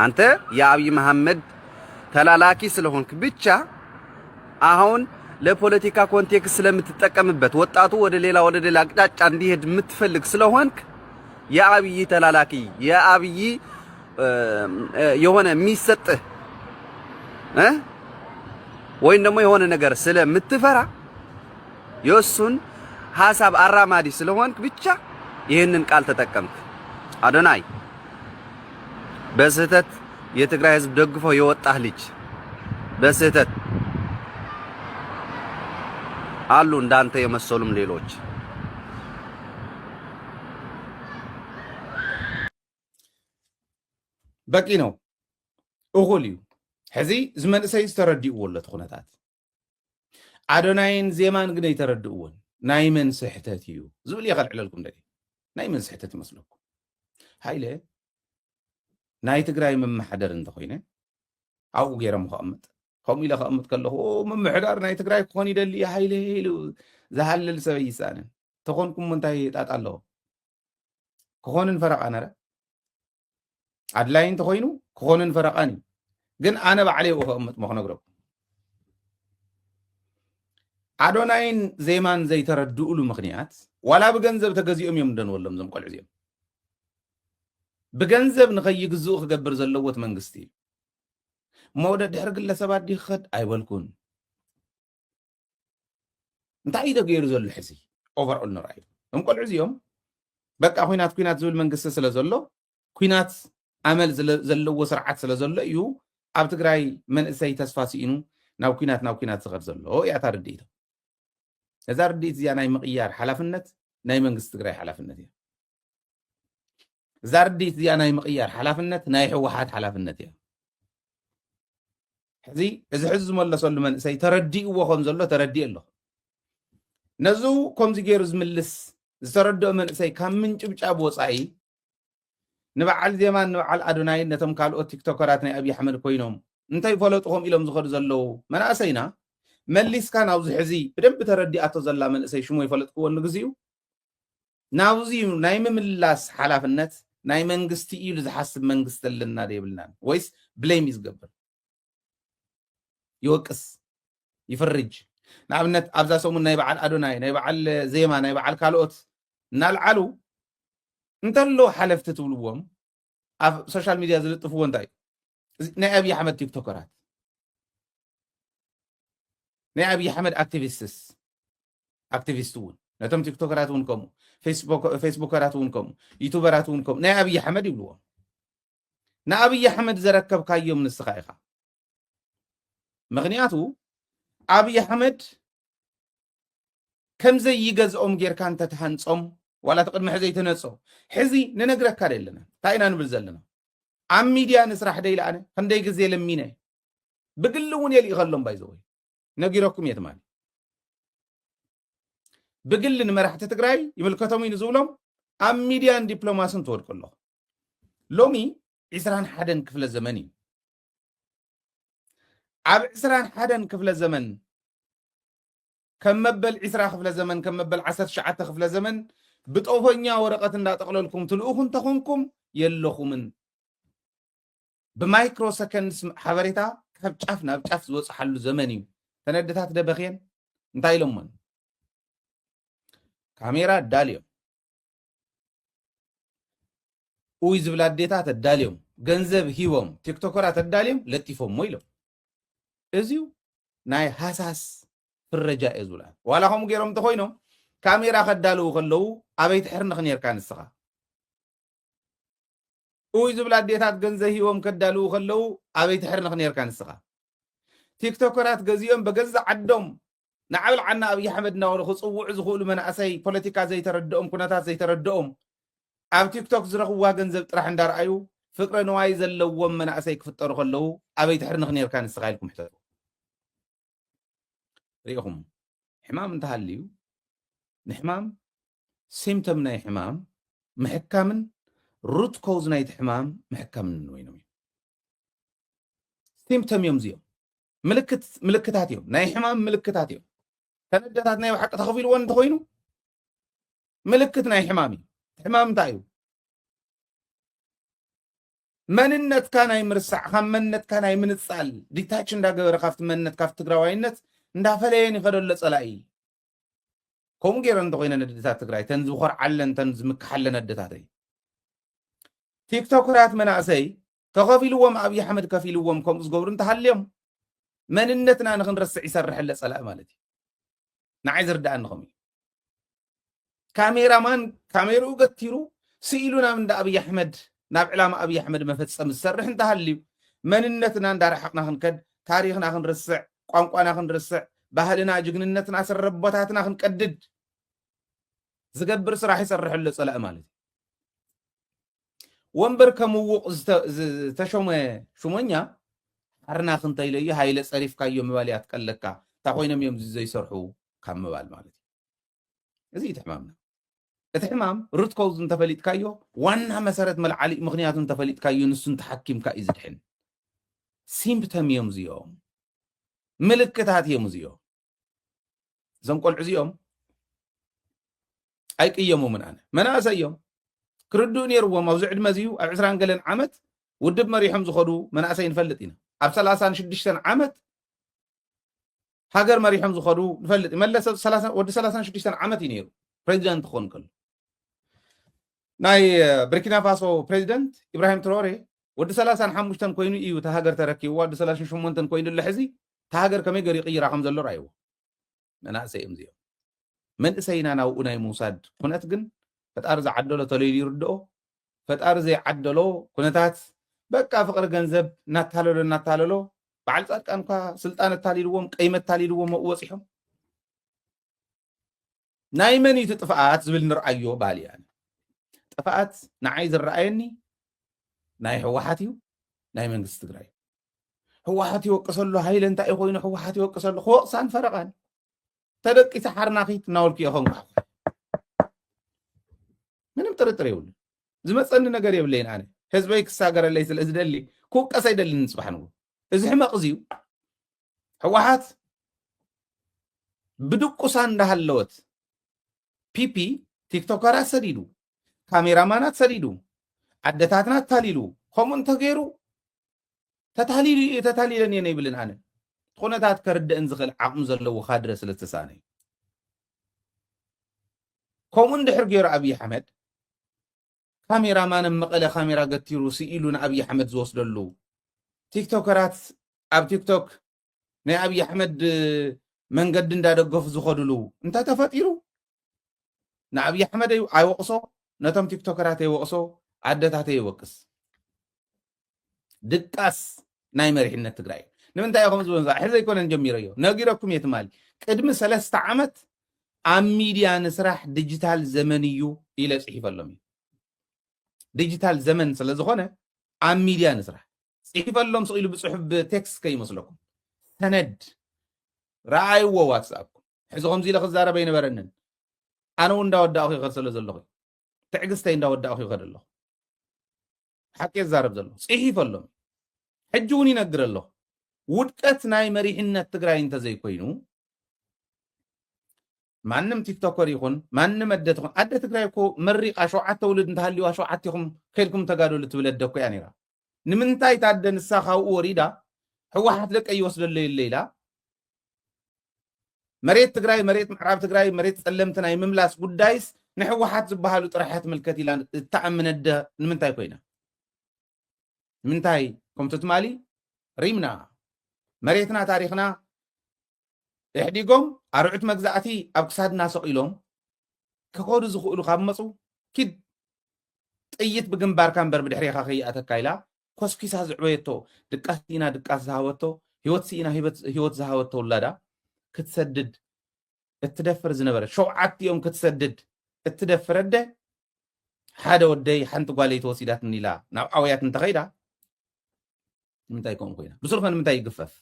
አንተ የአብይ መሐመድ ተላላኪ ስለሆንክ ብቻ አሁን ለፖለቲካ ኮንቴክስት ስለምትጠቀምበት ወጣቱ ወደ ሌላ አቅጣጫ እንዲሄድ የምትፈልግ ስለሆንክ የአብይ ተላላኪ የአብይ የሆነ የሚሰጥህ ወይም ደግሞ የሆነ ነገር ስለምትፈራ የሱን ሐሳብ አራማዲ ስለሆንክ ብቻ ይህንን ቃል ተጠቀምክ። አዶናይ በስህተት የትግራይ ህዝብ ደግፎ የወጣህ ልጅ በስህተት አሉ እንዳንተ የመሰሉም ሌሎች። በቂ ነው እኹል እዩ ሕዚ ዝመንእሰይ ዝተረዲእዎ ለት ኩነታት አዶናይን ዜማን ግን ኣይተረድእዎን ናይ መን ስሕተት እዩ ዝብል የኸልዕለልኩም ደ ናይ መን ስሕተት ይመስለኩም ሃይለ ናይ ትግራይ መማሓደር እንተኮይነ ኣብኡ ገይሮም ከቕምጥ ከምኡ ኢለ ከቕምጥ ከለኹ መምሕዳር ናይ ትግራይ ክኾን ይደሊ ሃይለ ኢሉ ዝሃልል ሰብ ይሳንን ተኾንኩም እንታይ ጣጣ ኣለዎ ክኾንን ፈረቓ ነረ ኣድላይ እንተኮይኑ ክኾንን ፈረቓን እዩ ግን ኣነ ባዕለይ ከቕምጥ መክነግረኩም አዶናይን ዜማን ዘይተረድኡሉ ምክንያት ዋላ ብገንዘብ ተገዚኦም እዮም እንደንወሎም ዞም ቆልዑ እዚኦም ብገንዘብ ንኸይግዝኡ ክገብር ዘለዎት መንግስቲ እዩ መውደድ ድሕሪ ግለሰባት ዲኽኸድ ኣይበልኩን እንታይ እዩ ገይሩ ዘሎ ሕዚ ኦቨርኦል ንርአዩ ዞም ቆልዑ እዚኦም በቃ ኩናት ዝብል መንግስቲ ስለ ዘሎ ኩናት ኣመል ዘለዎ ስርዓት ስለ ዘሎ እዩ ኣብ ትግራይ መንእሰይ ተስፋ ሲኢኑ ናብ ኩናት ዝኸድ ዘሎ እያ ታርድኢቶ እዛ ርድኢት እዚኣ ናይ ምቕያር ሓላፍነት ናይ መንግስቲ ትግራይ ሓላፍነት እያ እዛ ርድኢት እዚኣ ናይ ምቕያር ሓላፍነት ናይ ሕወሓት ሓላፍነት እያ ሕዚ እዚ ሕዚ ዝመለሰሉ መንእሰይ ተረዲእዎ ከም ዘሎ ተረዲእ ኣለኹ ነዙ ከምዚ ገይሩ ዝምልስ ዝተረድኦ መንእሰይ ካብ ምንጭብጫብ ወፃኢ ንበዓል ዜማን ንበዓል አዶናይን ነቶም ካልኦት ቲክቶከራት ናይ ኣብይ ኣሕመድ ኮይኖም እንታይ ፈለጥኹም ኢሎም ዝኸዱ ዘለዉ መናእሰይና መሊስካ ናብዚ ሕዚ ብደንብ ተረዲኣቶ ዘላ መንእሰይ ሽሙ ይፈለጥክዎ ንግዚኡ ናብዚ ናይ ምምላስ ሓላፍነት ናይ መንግስቲ ኢሉ ዝሓስብ መንግስቲ ኣለና ደይብልና ወይስ ብሌም እዩ ዝገብር ይወቅስ ይፍርጅ ንኣብነት ኣብዛ ሰሙን ናይ በዓል አዶናይ ናይ በዓል ዜማ ናይ በዓል ካልኦት እናልዓሉ እንተሎ ሓለፍቲ ትብልዎም ኣብ ሶሻል ሚድያ ዝልጥፍዎ እንታይ ናይ ኣብይ ኣሕመድ ቲክቶከራት ናይ ኣብይ ኣሕመድ ኣክቲቪስት እውን ነቶም ቲክቶከራት እውን ከምኡ ፌስቡከራት እውን ከምኡ ዩቱበራት እውን ከምኡ ናይ ኣብይ ኣሕመድ ይብልዎም ንኣብይ ኣሕመድ ዘረከብካዮም ንስኻ ኢኻ ምክንያቱ ኣብይ ኣሕመድ ከምዘይ ይገዝኦም ጌርካ እንተተሃንፆም ዋላ ተቅድሚ ሕዚ ይተነፆ ሕዚ ንነግረካ ደለና እንታይ ኢና ንብል ዘለና ኣብ ሚድያ ንስራሕ ደይለኣነ ክንደይ ግዜ ለሚነ ብግሊ እውን የልኢ ከሎም ባይዘወይ ነጊረኩም እየ ትማሊ ብግሊ ንመራሕቲ ትግራይ ይምልከቶም ኢሉ ዝብሎም ኣብ ሚድያን ዲፕሎማስን ትወድቁ ኣለኹ ሎሚ 21 ክፍለ ዘመን እዩ ኣብ 21 ክፍለ ዘመን ከም መበል 20 ክፍለ ዘመን ከም መበል 19 ክፍለ ዘመን ብጦፈኛ ወረቀት እንዳጠቅለልኩም ትልኡኹም ተኾንኩም የለኹምን ብማይክሮ ሰከንድስ ሓበሬታ ካብ ጫፍ ናብ ጫፍ ዝወፅሓሉ ዘመን እዩ ተነድታት ደበኽየን እንታይ ኢሎሞን ካሜራ ዳልዮም ውይ ዝብላ ኣዴታት ኣዳልዮም ገንዘብ ሂቦም ቲክቶከራት ኣዳልዮም ለጢፎም ኢሎም እዚዩ ናይ ሃሳስ ፍረጃ እየ ዝብላ ዋላ ከምኡ ገይሮም እንተኮይኖም ካሜራ ከዳልው ከለዉ ኣበይ ትሕርንኽ ነርካ ንስኻ ውይ ዝብላ ኣዴታት ገንዘብ ሂቦም ከዳልው ከለዉ ኣበይ ትሕርንኽ ነርካ ንስኻ ቲክቶከራት ገዚኦም በገዛ ዓዶም ንዓብል ዓና ኣብይ ኣሕመድ እናበሉ ክፅውዑ ዝኽእሉ መናእሰይ ፖለቲካ ዘይተረድኦም ኩነታት ዘይተረድኦም ኣብ ቲክቶክ ዝረኽብዋ ገንዘብ ጥራሕ እንዳረኣዩ ፍቅረ ንዋይ ዘለዎም መናእሰይ ክፍጠሩ ከለዉ ኣበይ ትሕርንኽ ነርካ ንስኻ ኢልኩም ሕተቱ ሪኢኹም ሕማም እንተሃልዩ ንሕማም ሲምተም ናይ ሕማም ምሕካምን ሩት ኮዝ ናይቲ ሕማም ምሕካምን ወይኖም እዩ ሲምተም እዮም እዚኦም ምልክታት እዮም ናይ ሕማም ምልክታት እዮም ተነደታት ናይ ባሓቂ ተኸፊልዎን እንተኮይኑ ምልክት ናይ ሕማም እዩ ሕማም እንታይ እዩ መንነትካ ናይ ምርሳዕ ካብ መንነትካ ናይ ምንፃል ዲታች እንዳገበረ ካብቲ መንነት ካብቲ ትግራዋይነት እንዳፈለየን ይኸደሎ ፀላኢ ከምኡ ገይረን እንተኮይነ ነድታት ትግራይ ተን ዝኮርዓለን ተን ዝምክሓለን ኣደታተይ ቲክቶከራት መናእሰይ ተኸፊልዎም ኣብይ ኣሕመድ ከፊልዎም ከምኡ ዝገብሩ እንተሃልዮም መንነትና ንክንረስዕ ይሰርሐለ ፀላኢ ማለት እዩ ንዓይ ዝርዳእንኹም እዩ ካሜራማን ካሜሩ ገቲሩ ስኢሉና እንደ አብይ አሕመድ ናብ ዕላማ አብይ አሕመድ መፈጸም ዝሰርሕ እንተሃልዩ መንነትና እንዳረሓቕና ክንከድ ታሪኽና ክንርስዕ ቋንቋና ክንርስዕ ባህልና ጅግንነትና ሰረቦታትና ክንቀድድ ዝገብር ስራሕ ይሰርሕ ኣሎ ፀላእ ማለት ወንበር ከምውቕ ዝተሾመ ሹመኛ ሓርና ክንተይለዩ ሃይለ ፀሪፍካዮ ምባል እያ ትቀለካ እታ ኮይኖም እዮም ዘይሰርሑ ካብ ምባል ማለት እዩ እዚ ትሕማምና እቲ ሕማም ሩት ኮዝ እንተፈሊጥካዮ ዋና መሰረት መልዓሊ ምክንያቱ እንተፈሊጥካዮ ንሱ እንተሓኪምካ እዩ ዝድሕን ሲምፕተም እዮም እዚኦም ምልክታት እዮም እዚኦም እዞም ቆልዑ እዚኦም ኣይቅየሞምን ኣነ መናእሰይ እዮም ክርድኡ ነይርዎም ኣብዚ ዕድመ እዚዩ ኣብ 20 ገለን ዓመት ውድብ መሪሖም ዝኸዱ መናእሰይ ንፈልጥ ኢና ኣብ 36 ዓመት ሃገር መሪሖም ዝኸዱ ንፈልጥ መለሰ ወዲ 36 ዓመት እዩ ነይሩ ፕሬዚደንት ክኾን ከሎ ናይ ቡርኪና ፋሶ ፕሬዚደንት ኢብራሂም ትሮሬ ወዲ 35 ኮይኑ እዩ እታ ሃገር ተረኪብዋ ወዲ 38 ኮይኑ ልሕዚ እታ ሃገር ከመይ ገይሩ ይቕይራ ከም ዘሎ ራእይዎ መናእሰይ እዮም እዚኦም መንእሰይና ናብኡ ናይ ምውሳድ ኩነት ግን ፈጣሪ ዝዓደሎ ተለይሉ ይርድኦ ፈጣሪ ዘይዓደሎ ኩነታት በቃ ፍቅሪ ገንዘብ እናታለሎ በዓል ጻድቃን እኳ ስልጣን እታሊልዎም ቀይመት እታሊልዎም መኡ ወፂሖም ናይ መን እዩ ጥፍኣት ዝብል ንርአዮ ባህል እያ ጥፍኣት ንዓይ ዝረአየኒ ናይ ህወሓት እዩ ናይ መንግስቲ ትግራይ ህወሓት ይወቅሰሉ ሃይለ እንታይ እዩ ኮይኑ ህወሓት ይወቅሰሉ ክወቅሳን ፈረቃን ተደቂሰ ሓርናኺት እናወልኩ ይኾን ምንም ጥርጥር የብሉ ዝመፀኒ ነገር የብለይን ኣነ ህዝበይ ክሳገረለይ ስለ ዝደሊ ክውቀስ ኣይደልን ንፅባሕ ንጉ እዚ ሕመቕ እዚዩ ህወሓት ብድቁሳን እንዳሃለወት ፒፒ ቲክቶከራት ሰዲዱ ካሜራማናት ሰዲዱ ዓደታትና ተታሊሉ ከምኡ እንተገይሩ ተታሊለን የነ ይብልን ኣነ ኩነታት ከርድእን ዝኽእል ዓቕሚ ዘለዎ ካድረ ስለ ዝተሳነ እዩ ከምኡ እንድሕር ገይሩ ኣብይ ኣሕመድ ካሜራማን መቐለ ካሜራ ገቲሩ ስኢሉ ንኣብይ ኣሕመድ ዝወስደሉ ቲክቶከራት ኣብ ቲክቶክ ናይ ኣብይ ኣሕመድ መንገዲ እንዳደገፉ ዝኸድሉ እንታይ ተፈጢሩ ንኣብይ ኣሕመድ ኣይወቕሶ ነቶም ቲክቶከራት ኣይወቕሶ ዓደታት ኣይወቅስ ድቃስ ናይ መሪሕነት ትግራይ ንምንታይ ከም ዝወንዛ ሕዚ ኣይኮነን ጀሚረዮ ነጊረኩም የትማሊ ቅድሚ 3 ዓመት ኣብ ሚድያ ንስራሕ ዲጂታል ዘመን እዩ ኢለ ጽሒፈሎም እዩ ዲጂታል ዘመን ስለ ዝኾነ ኣብ ሚድያ ንስራሕ ጽሒፈሎም ስኢሉ ብጽሑፍ ብቴክስት ከይመስለኩም ሰነድ ረኣይዎ ዋትስኣፕኩም ሕዚ ከምዚ ኢለ ክዛረበ ይነበረንን ኣነ እውን እንዳወዳእኹ ይኸድ ስለ ዘለኹ ትዕግስተይ እንዳወዳእኹ ይኸድ ኣለኹ ሓቂ ዝዛረብ ዘሎ ጽሒፈሎም ሕጂ እውን ይነግር ኣለኹ ውድቀት ናይ መሪሕነት ትግራይ እንተዘይኮይኑ ማንም ቲክቶከር ይኹን ማንም ኣደት ይኹን ኣደ ትግራይ እኮ መሪቃ 7 ውልድ እንተሃልዩዋ 7 ኢኹም ከልኩም ተጋደሉ ትብል ኣደ እኮ እያ ነይራ ንምንታይ ታደ ንሳ ካብኡ ወሪዳ ህወሓት ለቀይ ይወስደሉ የለ መሬት ትግራይ መሬት ምዕራብ ትግራይ መሬት ጸለምቲ ናይ ምምላስ ጉዳይስ ንሕወሓት ዝበሃሉ ጥራሕት ምልከት ኢላ እተኣምን ኣደ ንምንታይ ኮይና ንምንታይ ከምቲ ትማሊ ሪምና መሬትና ታሪኽና እሕዲጎም ኣርዑት መግዛእቲ ኣብ ክሳድና ሰቂሎም ክኸዱ ዝኽእሉ ካብ መፁ ኪድ ጥይት ብግንባርካ እምበር ብድሕሪኻ ከይኣተካ ኢላ ኮስኪሳ ዝዕበየቶ ድቃስ ኢና ድቃስ ዝሃወቶ ህይወት ሲኢና ህይወት ዝሃወቶ ውላዳ ክትሰድድ እትደፍር ዝነበረ 7 እዮም ክትሰድድ እትደፍር ኣደ ሓደ ወደይ ሓንቲ ጓለይ ተወሲዳትኒ ኢላ ናብ ዓወያት እንተኸይዳ ንምንታይ ከምኡ ኮይና ብስልኮ ንምንታይ ይግፈፍ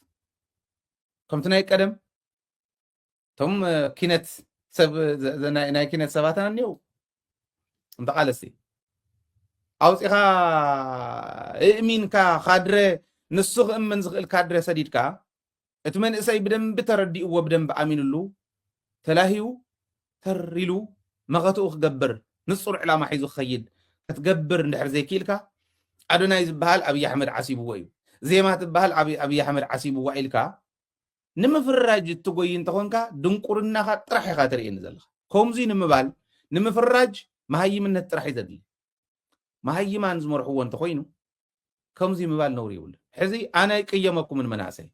ከምቲ ናይ ቀደም ቶም ኪነት ሰብ ናይ ኪነት ሰባትና እኒው እንተቃለስቲ ኣውፂኻ እእሚንካ ካድረ ንሱ ክእምን ዝኽእል ካድረ ሰዲድካ እቲ መንእሰይ ብደንቢ ተረዲእዎ ብደንቢ ኣሚንሉ ተላሂዩ ተሪሉ መኸትኡ ክገብር ንጹር ዕላማ ሒዙ ክኸይድ ክትገብር እንድሕር ዘይክኢልካ ኣዶናይ ዝበሃል ኣብይ ኣሕመድ ዓሲብዎ እዩ ዜማ ትበሃል ኣብይ ኣሕመድ ዓሲብዋ ኢልካ ንምፍራጅ እትጎይ እንተኾንካ ድንቁርናኻ ጥራሕ ኢኻ ትርእየኒ ዘለኻ ከምዚ ንምባል ንምፍራጅ መሃይምነት ጥራሕ እዩ ዘድሊ መሃይማን ዝመርሕዎ እንተኮይኑ ከምዚ ምባል ነውሪ ይብሉ ሕዚ ኣነ ይቅየመኩምን መናእሰይ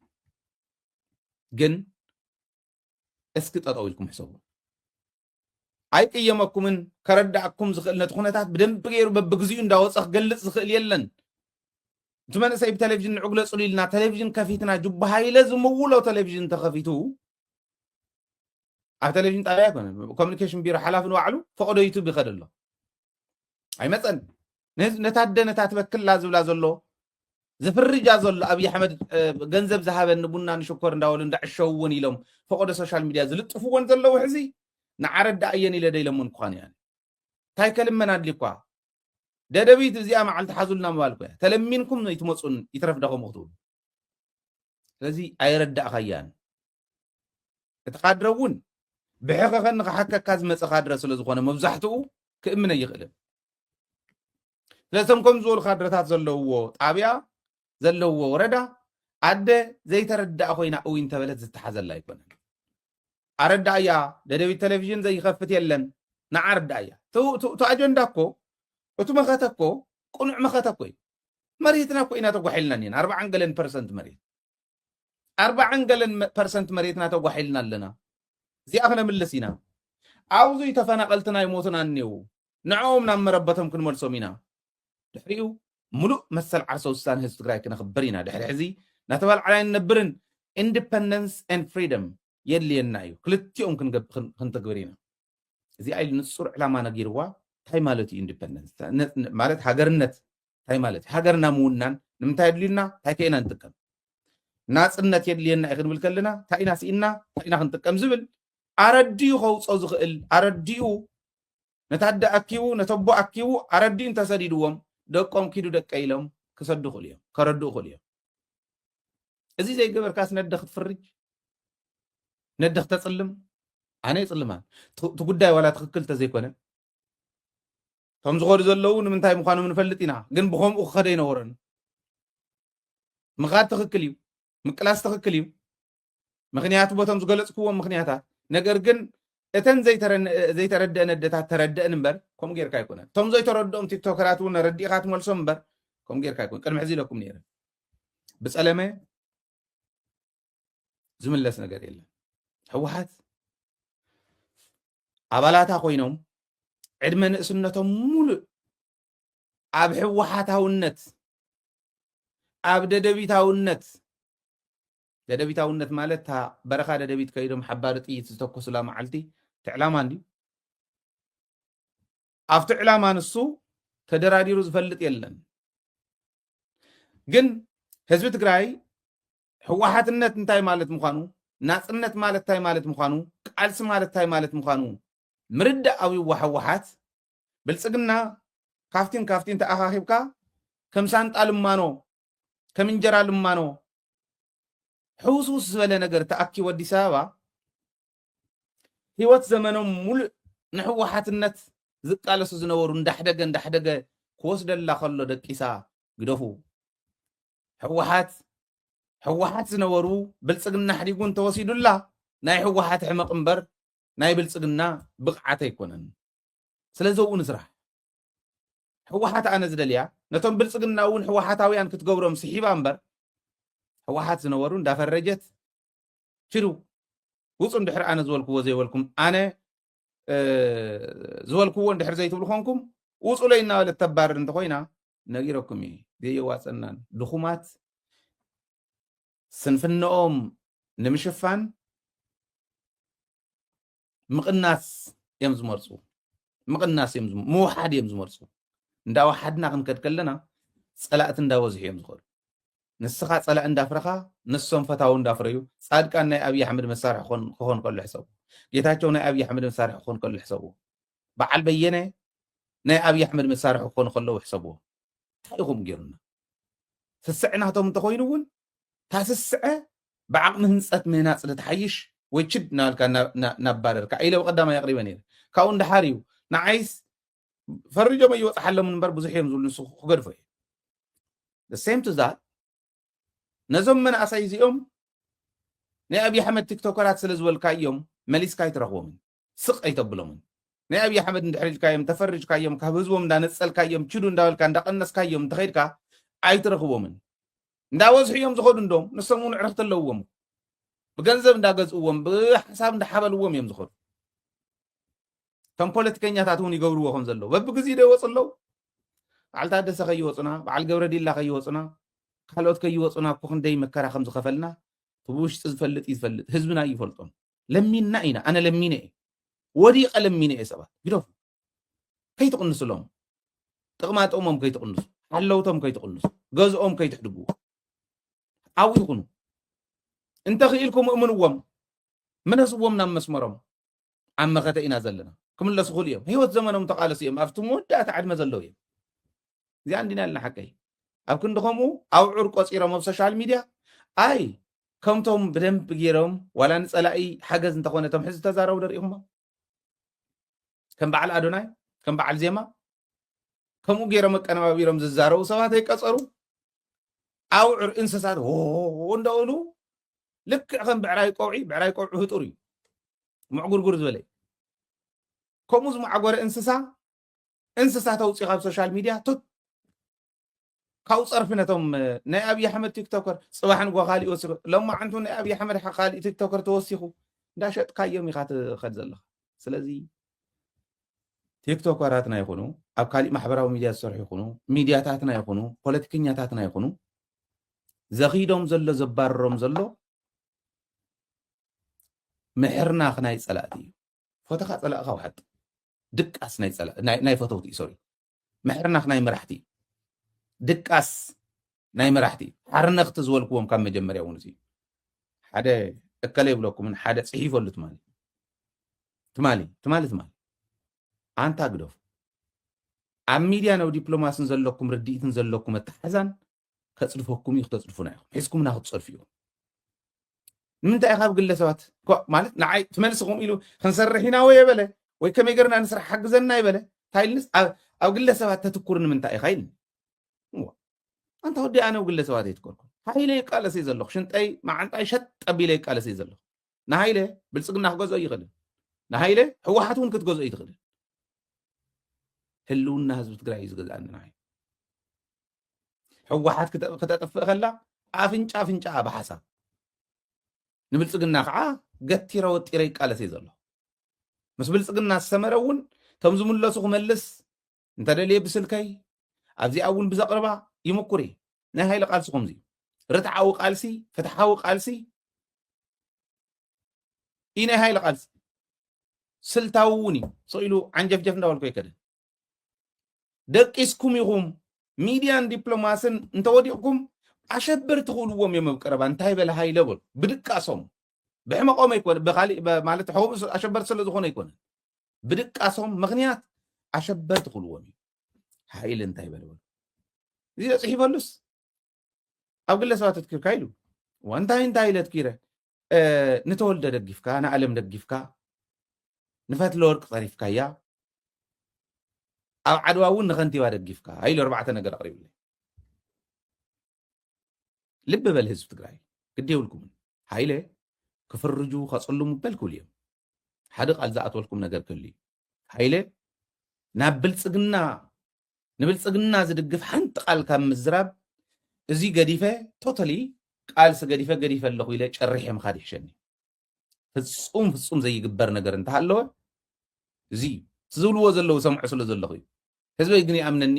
ግን እስኪ ጠጠው ኢልኩም ሕሰቡ ኣይቅየመኩምን ከረዳእኩም ዝኽእል ነቲ ኩነታት ብደንብ ገይሩ በብግዚኡ እንዳወፀ ክገልፅ ዝኽእል የለን እቲ መንእሰይ ብቴሌቭዥን ንዕግለፅሉ ኢልና ቴሌቭዥን ከፊትና ጅባ ሃይለ ዝምውሎ ቴሌቭዥን ተኸፊቱ ኣብ ቴሌቭዥን ጣብያ ኣይኮነን ኮሚኒኬሽን ቢሮ ሓላፊ ንባዕሉ ፈቅዶ ዩቱብ ይኸድ ኣሎ ኣይመፀን ነታ ደነታ ትበክላ ዝብላ ዘሎ ዝፍርጃ ዘሎ ኣብይ ኣሕመድ ገንዘብ ዝሃበኒ ቡና ንሽኮር እንዳበሉ እንዳዕሸውውን ኢሎም ፈቅዶ ሶሻል ሚድያ ዝልጥፍዎን ዘለው ሕዚ ንዓረዳ እየን ኢለ ደይለምን ክኳን እያ እንታይ ከልመና ኣድሊኳ ደደቢት እዚኣ መዓልቲ ሓዙልና ምባል ኮያ ተለሚንኩም ይትመፁን ይትረፍደኹም ክትብሉ ስለዚ ኣይረዳእኸያን እቲ ካድረ እውን ብሕኸኸን ንኽሓከካ ዝመፀ ካድረ ስለ ዝኾነ መብዛሕትኡ ክእምነ ይኽእልን ስለቶም ከም ዝበሉ ካድረታት ዘለውዎ ጣብያ ዘለውዎ ወረዳ ኣደ ዘይተረዳእ ኮይና እውይ እንተበለት ዝተሓዘላ ኣይኮነን ኣረዳ እያ ደደቢት ቴሌቭዥን ዘይኸፍት የለን ንዓረዳ እያ እቲ ኣጀንዳ እኮ እቲ መኸተ እኮ ቁኑዕ መኸተ እኮ እዩ መሬትና እኮ ኢና ተጓሒልና ኒና 40 ገለን ፐርሰንት መሬት 40 ገለን ፐርሰንት መሬትና ተጓሒልና ኣለና እዚኣ ክነምልስ ኢና ኣብዙ ተፈናቐልትና ይሞቱና እኒው ንዕኦም ናብ መረበቶም ክንመልሶም ኢና ድሕሪኡ ሙሉእ መሰል ዓርሰ ውሳነ ህዝቢ ትግራይ ክነኽብር ኢና ድሕሪ ሕዚ ናተባልዓላይ ንነብርን ኢንዲፐንደንስ ኤንድ ፍሪደም የድልየና እዩ ክልቲኦም ክንተግብር ኢና እዚ ኢሉ ንፁር ዕላማ ነጊርዋ እንታይ ማለት እዩ ኢንዲፐንደንስ ማለት ሃገርነት እንታይ ማለት እዩ ሃገርና ምውናን ንምንታይ የድልዩና እንታይ ከኢና ንጥቀም ናፅነት የድልየና እዩ ክንብል ከለና እንታይ ኢና ስኢና እንታይ ኢና ክንጥቀም ዝብል ኣረዲኡ ከውፆ ዝኽእል ኣረዲኡ ነታደ ኣኪቡ ነተቦ ኣኪቡ ኣረዲኡ እንተሰዲድዎም ደቆም ኪዱ ደቀ ኢሎም ክሰዱ ይኽእሉ እዮም ከረድኡ ይኽእሉ እዮም እዚ ዘይገበርካስ ነደኽ ትፍርጅ ነደኽ ተፅልም ኣነ ይፅልማን እቲ ጉዳይ ዋላ ትክክል ተዘይኮነ እቶም ዝኸዱ ዘለዉ ንምንታይ ምዃኖም ንፈልጥ ኢና ግን ብከምኡ ክኸደ ይነበረን ምኻድ ትክክል እዩ ምቅላስ ትክክል እዩ ምክንያቱ ቦቶም ዝገለፅክዎም ምክንያታት ነገር ግን እተን ዘይተረድአ ነደታት ተረድአን እምበር ከምኡ ጌርካ ኣይኮነን እቶም ዘይተረድኦም ቲክቶከራት እውን ረዲእካ ትመልሶም እምበር ከምኡ ጌርካ ኣይኮነን ቅድሚ ሕዚ ኢለኩም ነይረ ብፀለመ ዝምለስ ነገር የለን ሕወሓት ኣባላታ ኮይኖም ዕድመ ንእስነቶም ሙሉእ ኣብ ሕወሓታውነት ኣብ ደደቢታውነት ማለት ታ በረኻ ደደቢት ከይዶም ሓባሪ ጥይት ዝተኮሱላ መዓልቲ ትዕላማ እንዲ ኣብቲ ዕላማ ንሱ ተደራዲሩ ዝፈልጥ የለን ግን ህዝቢ ትግራይ ሕወሓትነት እንታይ ማለት ምዃኑ ናፅነት ማለት እንታይ ማለት ምዃኑ ቃልሲ ማለት እንታይ ማለት ምዃኑ ምርዳእ ኣብይዋ ሕወሓት ብልፅግና ካፍቲን ተኣኻኺብካ ከም ሳንጣ ልማኖ ከም እንጀራ ልማኖ ሕውስውስ ዝበለ ነገር ተኣኪቡ ኣዲስ ኣበባ ህይወት ዘመኖም ሙሉእ ንሕወሓትነት ዝቃለሱ ዝነበሩ እንዳሕደገ ክወስደላ ከሎ ደቂሳ ግደፉ ሕወሓት ዝነበሩ ብልፅግና ሕዲጉን ተወሲዱላ ናይ ሕወሓት ሕመቕ እምበር ናይ ብልፅግና ብቕዓት ኣይኮነን ስለዚ ኣብኡ ንስራሕ ሕወሓት ኣነ ዝደልያ ነቶም ብልፅግና እውን ሕወሓታውያን ክትገብሮም ስሒባ እምበር ሕወሓት ዝነበሩ እንዳፈረጀት ሽሩ ውፁ እንድሕር ኣነ ዝበልክዎ ዘይበልኩም ኣነ ዝበልክዎ እንድሕር ዘይትብሉ ኮንኩም ውፁ ለይ እናበለት ተባርር እንተኮይና ነጊረኩም እዩ ዘየዋፀናን ድኹማት ስንፍንኦም ንምሽፋን ምቕናስ እዮም ዝመርፁ ምውሓድ እዮም ዝመርፁ እንዳወሓድና ክንከድ ከለና ፀላእቲ እንዳበዝሑ እዮም ዝኸዱ ንስኻ ፀላእ እንዳፍረኻ ንሶም ፈታዊ እንዳፍረዩ ጻድቃን ናይ ኣብይ ኣሕመድ መሳርሒ ክኾን ከሎ ሕሰቡ ጌታቸው ናይ ኣብይ ኣሕመድ መሳርሒ ክኾን ከሎ ሕሰቡ በዓል በየነ ናይ ኣብይ ኣሕመድ መሳርሒ ክኾኑ ከለዉ ሕሰብዎ እንታይ ኢኹም ገይሩና ስስዕናቶም እንተኮይኑ እውን ታስስዐ ብዓቕሚ ህንፀት ምህናፅ ልትሓይሽ ወይ ችድ ናበልካ ናባረርካ ኢለ ብቀዳማ የቕሪበ ነይረ ካብኡ እንዳሓር እዩ ንዓይስ ፈሪጆም ይወፅሓሎም እምበር ብዙሕ እዮም ዝብሉ ንሱ ክገድፎ እዩ ሴም ቱ ዛት ነዞም መናእሰይ እዚኦም ናይ ኣብይ ኣሕመድ ቲክቶከራት ስለ ዝበልካ እዮም መሊስካ ኣይትረኽቦምን ስቕ ኣይተብሎምን ናይ ኣብይ ኣሕመድ እንድሕር ኢልካዮም ተፈርጅካዮም ካብ ህዝቦም እንዳነፀልካዮም ችዱ እንዳበልካ እንዳቐነስካዮም እንተኸይድካ ኣይትረኽቦምን እንዳወዝሑ እዮም ዝኸዱ እንዶም ንሶም እውን ዕረኽቲ ኣለውዎም ብገንዘብ እንዳገዝእዎም ብሓሳብ እንዳሓበልዎም እዮም ዝኸዱ ከም ፖለቲከኛታት እውን ይገብርዎ ከም ዘለዎ በብግዜ ደወፅ ኣለዉ በዓል ታደሰ ከይወፁና በዓል ገብረ ዲላ ከይወፁና ካልኦት ከይወፁና እኮ ክንደይ መከራ ከም ዝኸፈልና ብውሽጢ ዝፈልጥ ይፈልጥ ህዝብና ይፈልጦም ለሚና ኢና ኣነ ለሚነ እየ ወዲቀ ለሚነ እየ ሰባት ግደፉ ከይትቕንስሎም ጥቕማ ጥቕሞም ከይትቕንሱ ሓለውቶም ከይትቕንሱ ገዝኦም ከይትሕድግዎ ኣብኡ ይኹኑ እንተኽኢልኩም እምንዎም መነስዎም ናብ መስመሮም ኣብ መኸተ ኢና ዘለና ክምለሱ ክእሉ እዮም ህይወት ዘመኖም ተቃለሱ እዮም ኣብቲ መወዳእታ ዓድመ ዘለዉ እዮም እዚኣ እንዲና ኣለና ሓቀይ ኣብ ክንድኸምኡ ኣውዑር ቆፂሮም ኣብ ሶሻል ሚድያ ኣይ ከምቶም ብደንብ ገይሮም ዋላ ንፀላኢ ሓገዝ እንተኾነቶም ሕዚ ተዛረቡ ደሪኢኹሞ ከም በዓል ኣዶናይ ከም በዓል ዜማ ከምኡ ገይሮም መቀነባቢሮም ዝዛረቡ ሰባት ኣይቀፀሩ ኣውዑር እንስሳት እንደበሉ ልክዕ ከም ብዕራይ ቆውዒ ህጡር እዩ ምዕጉርጉር ዝበለ ከምኡ ዝመዓጎረ እንስሳ ተውፂኻ ኣብ ሶሻል ሚድያ ቱት ካብኡ ፀርፊ ነቶም ናይ ኣብዪ ኣሕመድ ቲክቶከር ፅባሕን ጓ ካሊእ ወሲኹ ሎማ ዓንቱ ናይ ኣብዪ ኣሕመድ ካሊእ ቲክቶከር ተወሲኹ እንዳሸጥካዮም ኢኻ ትኸድ ዘለኻ ስለዚ ቲክቶከራትና ይኹኑ ኣብ ካሊእ ማሕበራዊ ሚድያ ዝሰርሑ ይኹኑ ሚድያታትና ይኹኑ ፖለቲከኛታትና ይኹኑ ዘኺዶም ዘሎ ዘባረሮም ዘሎ ምሕርናኽ ናይ ፀላእቲ እዩ ፎቶኻ ፀላእኻ ውሓጥ ድቃስ ናይ ፎቶውቲ እዩ ሶሪ ምሕርናኽ ናይ መራሕቲ እዩ ድቃስ ናይ መራሕቲ ሓርነኽቲ ዝበልክዎም ካብ መጀመርያ እውን እዩ ሓደ እከለ ይብለኩምን ሓደ ፅሒፈሉ ትማሊ ኣንታ ግደፉ ኣብ ሚድያ ነው ዲፕሎማስን ዘለኩም ርድኢትን ዘለኩም ኣተሓዛን ከፅድፈኩም እዩ ክተፅድፉና ኢኹም ሒዝኩምና ክትፀድፉ እዮም ንምንታይ ካብ ግለሰባት ማለት ንዓይ ትመልስኹም ኢሉ ክንሰርሕ ኢና ወይ የበለ ወይ ከመይ ገርና ንስራሕ ሓግዘና ይበለ ታይልንስ ኣብ ግለሰባት ተትኩር ንምንታይ ኢኻ ኢልኒ ኣንታ ወዲ ኣነ ግለሰባት ኣይትኮርኩም ሃይለ ይቃለሰ ዘለኹ ሽንጠይ ማዓንጣይ ሸጥ ኣቢለ ይቃለሰ ዘለኹ ንሃይለ ብልፅግና ክገዝኦ ይኽእልን ንሃይለ ሕወሓት እውን ክትገዝኦ ይትኽእልን ህልውና ህዝቢ ትግራይ እዩ ዝገዝኣኒ ንሃይ ሕወሓት ክተጠፍእ ከላ ኣፍንጫ ብሓሳብ ንብልፅግና ከዓ ገቲረ ወጢረ ይቃለሰ ዘሎ ምስ ብልፅግና ዝሰመረ እውንቶም ዝምለሱ ክመልስ እንተደልየ ብስልከይ ኣብዚኣ እውን ብዘቕርባ ይምኩር እየ ናይ ሃይለ ቃልሲ ከምዚ ርትዓዊ ቃልሲ ፍትሓዊ ቃልሲ እዩ ናይ ሃይለ ቃልሲ ስልታዊ እውን እዩ ስኢሉ ዓንጀፍጀፍ እንዳበልኮ ይከደን ደቂስኩም ኢኹም ሚድያን ዲፕሎማስን እንተወዲቕኩም ኣሸበር ትኽእልዎም እዮም ኣብ ቀረባ እንታይ በለ ሃይለ በሉ ብድቃሶም ብሕመቆም ኣይኮነ ብካሊእ ማለት ሕቡብ ኣሸበር ስለ ዝኾነ ኣይኮነን ብድቃሶም ምክንያት ኣሸበር ትኽእልዎም እዩ ሃይለ እንታይ በለ በሉ እዚ ተፅሒፈሉስ ኣብ ግለሰባት ትኪርካ ኢሉ እንታይ ኢለ ትኪረ ንተወልደ ደጊፍካ ንዓለም ደጊፍካ ንፈትለ ወርቂ ፀሪፍካ እያ ኣብ ዓድዋ እውን ንኸንቲባ ደጊፍካ ኢሉ 4 ነገር ኣቕሪብለ ልቢ በል ህዝቢ ትግራይ ግዲ የብልኩምን ሃይለ ክፍርጁ ከፅልሙ በል ክብል እዮም ሓደ ቃል ዝኣትወልኩም ነገር ክህሉ እዩ ሃይለ ናብ ንብልፅግና ዝድግፍ ሓንቲ ቃል ካብ ምዝራብ እዚ ገዲፈ ቶታሊ ቃልሲ ገዲፈ ኣለኹ ኢለ ጨሪሐ ምኻድ ይሕሸኒ ፍፁም ዘይግበር ነገር እንተሃለወ እዚ ዝብልዎ ዘለዉ ሰምዑ ስለ ዘለኹ እዩ ህዝበይ ግን ይኣምነኒ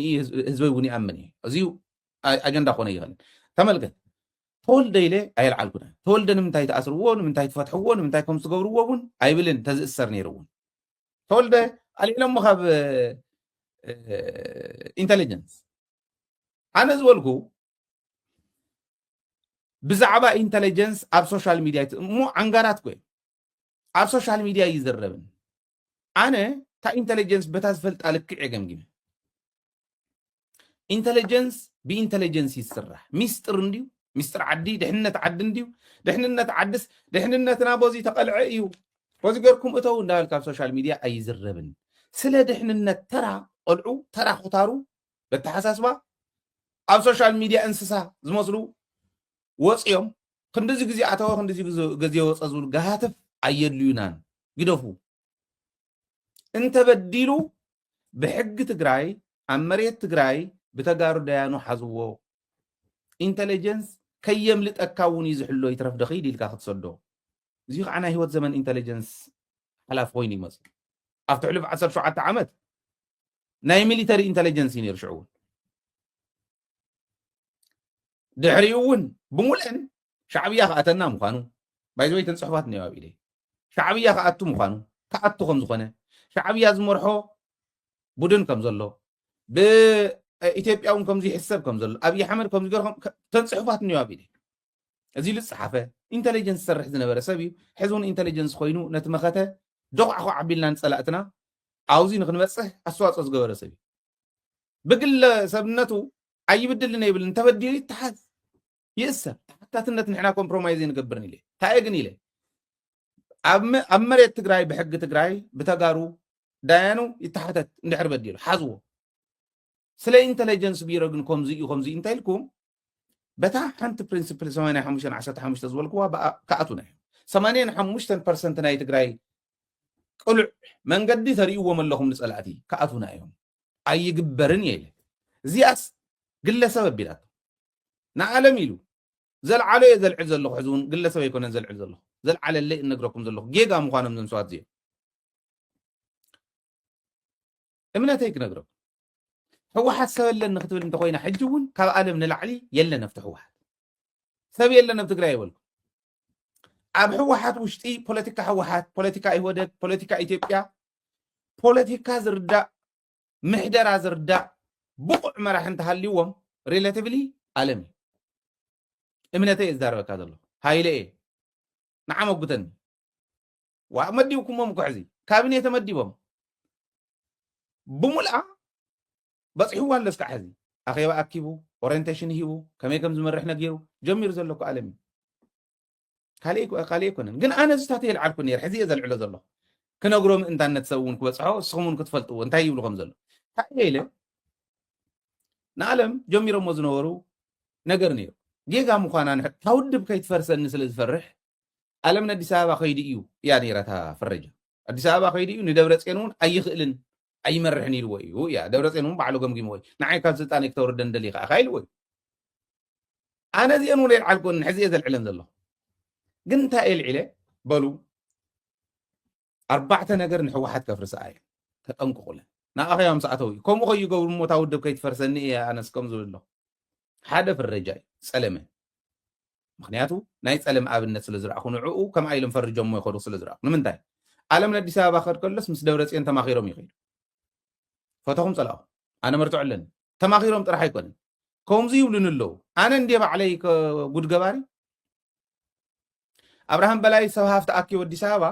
ህዝበይ እውን ይኣምን እየ እዚዩ ኣጀንዳ ኮነ ይኽእልን ተመልከት ተወልደ ኢለ ኣይልዓልኩና ተወልደ ንምንታይ ተኣስርዎ ንምንታይ ትፈትሕዎ ንምንታይ ከም ዝገብርዎ እውን ኣይብልን ተዝእሰር ነይሩ እውን ተወልደ ኣልኢሎሞ ካብ ኢንተሊጀንስ ኣነ ዝበልኩ ብዛዕባ ኢንተሊጀንስ ኣብ ሶሻል ሚድያ እሞ ዓንጋራት ኮይ ኣብ ሶሻል ሚድያ ይዝረብን ኣነ ታ ኢንተሊጀንስ በታ ዝፈልጣ ልክዕ የገምጊመ ኢንተሊጀንስ ብኢንተሊጀንስ ይስራሕ ሚስጥር እንዲዩ ሚስጥር ዓዲ ድሕንነት ዓዲ እንዲዩ ድሕንነት ዓድስ ድሕንነትና በዚ ተቐልዐ እዩ በዚ ገርኩም እተው እንዳበልካ ኣብ ሶሻል ሚድያ ኣይዝረብን ስለ ድሕንነት ተራ ቆልዑ ተራ ኩታሩ በተሓሳስባ ኣብ ሶሻል ሚድያ እንስሳ ዝመስሉ ወፂኦም ክንዲዚ ግዜ ኣተወ ክንዲዚ ግዜ ወፀ ዝብል ጋሃትፍ ኣየድልዩናን ግደፉ እንተበዲሉ ብሕጊ ትግራይ ኣብ መሬት ትግራይ ብተጋሩ ዳያኑ ሓዝዎ ኢንተሊጀንስ ከየምልጠካ እውን እዩ ዝሕሎ ይትረፍ ደኺድ ኢልካ ክትሰዶ እዚ ከዓ ናይ ህይወት ዘመን ኢንተሊጀንስ ሓላፍ ኮይኑ ይመፅእ ኣብቲ ሕሉፍ 17 ዓመት ናይ ሚሊተሪ ኢንተለጀንስ ነይሩ ሽዑ እውን ድሕሪኡ እውን ብሙልአን ሻዕብያ ከኣተና ምዃኑ ባይዘወይ ተን ፅሑፋት እኒአው ኣብ ኢለይ ሻዕብያ ከኣቱ ምዃኑ ከኣቱ ከም ዝኾነ ሻዕብያ ዝመርሖ ቡድን ከም ዘሎ ብኢትዮጵያ እውን ከምዚ ይሕሰብ ከም ዘሎ ኣብይ ኣሕመድ ከምዚ ገርኩም ተን ፅሑፋት እኒአው ኣብ ኢለይ እዚ ዝፀሓፈ ኢንተለጀንስ ዝሰርሕ ዝነበረ ሰብ እዩ ሕዚ እውን ኢንተለጀንስ ኮይኑ ነቲ መኸተ ደቑዕ ዓቢልና ንፀላእትና ኣብዚ ንክንበፅሕ ኣስተዋፅኦ ዝገበረ ሰብ እዩ ብግለ ሰብነቱ ኣይብድልን የብል እንተበዲሉ ይተሓዝ ይእሰር ተሓታትነት ንሕና ኮምፕሮማይዝ ንገብርን ኢለ እንታይ ግን ኢለ ኣብ መሬት ትግራይ ብሕጊ ትግራይ ብተጋሩ ዳያኑ ይተሓተት እንድሕር በዲሉ ሓዝዎ ስለ ኢንተለጀንስ ቢሮ ግን ከምዚ እዩ ከምዚ እንታይ ኢልኩም በታ ሓንቲ ፕሪንሲፕል 85 ዝበልክዋ ከኣቱና እዩ 85% ናይ ትግራይ ቅሉዕ መንገዲ ተርእይዎም ኣለኹም ንፀላእቲ ከኣቱና እዮም ኣይግበርን እየ ኢለ እዚኣስ ግለሰብ ኣቢላት ንዓለም ኢሉ ዘልዓለ እየ ዘልዕል ዘለኹ ሕዚ እውን ግለሰብ ኣይኮነን ዘልዕል ዘለኹ ዘልዓለለይ እነግረኩም ዘለኹ ጌጋ ምዃኖም ዘንሰዋት እዚኦም እምነተይ ክነግረኩም ህወሓት ሰብ የለን ክትብል እንተኮይና ሕጂ እውን ካብ ዓለም ንላዕሊ የለን ኣብቲ ህወሓት ሰብ የለን ኣብ ትግራይ ይበልኩም ኣብ ህወሓት ውሽጢ ፖለቲካ ህወሓት ፖለቲካ ይወደግ ፖለቲካ ኢትዮጵያ ፖለቲካ ዝርዳእ ምሕደራ ዝርዳእ ብቑዕ መራሒ እንተሃልይዎም ሪሌቲቭሊ ዓለም እዩ እምነተይ ዝዛረበካ ዘሎ ሃይለ እየ ንዓመጉተኒ መዲብኩሞም ኩሕዚ ካቢኔ ተመዲቦም ብሙልኣ በፂሕዋ ኣለስካ ሕዚ ኣኼባ ኣኪቡ ኦሪንቴሽን ሂቡ ከመይ ከም ዝመርሕ ነጊሩ ጀሚሩ ዘለኩ ዓለም እዩ ካልእ ኣይኮነን ግን ኣነ ዝታት የልዓልኩ ነር ሕዚ እየ ዘልዕሎ ዘለኹ ክነግሮ ምእንታነት ሰብ እውን ክበፅሖ እስኹም እውን ክትፈልጥዎ እንታይ ይብሉ ከም ዘሎ እንታይ ኢለ ንዓለም ጀሚሮሞ ዝነበሩ ነገር ነይሩ ጌጋ ምዃና ታውድብ ከይትፈርሰኒ ስለ ዝፈርሕ ዓለም ንኣዲስ ኣበባ ከይዲ እዩ እያ ነይራታ ፍረጃ ኣዲስ ኣበባ ከይዲ እዩ ንደብረፅዮን እውን ኣይኽእልን ኣይመርሕን ኢልዎ እዩ እያ ደብረፅዮን እውን ባዕሉ ገምጊሞ እዩ ንዓይ ካብ ስልጣን ክተወርደ እንደሊ ከዓ ኢልዎ እዩ ኣነ እዚአን እውን የልዓልኩን ሕዚ እየ ዘልዕለን ዘለኹ ግን እንታይ የልዒለ በሉ ኣርባዕተ ነገር ንሕወሓት ከፍርሰኣ እየ ተጠንቅቑለን ንኣኸያም ሰዓተው እዩ ከምኡ ከይገብሩ ሞ ታውድብ ከይትፈርሰኒ እየ ኣነስ ከም ዝብል ኣሎ ሓደ ፍረጃ እዩ ፀለመ ምክንያቱ ናይ ፀለመ ኣብነት ስለ ዝረኣኹ ንዕኡ ከም ኢሎም ፈርጆሞ ይኸዱ ስለ ዝረኣኹ ንምንታይ ዓለም ንኣዲስ ኣበባ ክኸድ ከሎስ ምስ ደብረፅዮን ተማኺሮም ይኸይዱ ፈተኹም ፀላኹ ኣነ መርትዖ ኣለኒ ተማኺሮም ጥራሕ ኣይኮነን ከምዚ ይብሉን ኣለዉ ኣነ እንዴ ባዕለይ ጉድ ገባሪ ኣብርሃም በላይ ሰብ ሃፍቲ ኣኪቡ ኣዲስ ኣበባ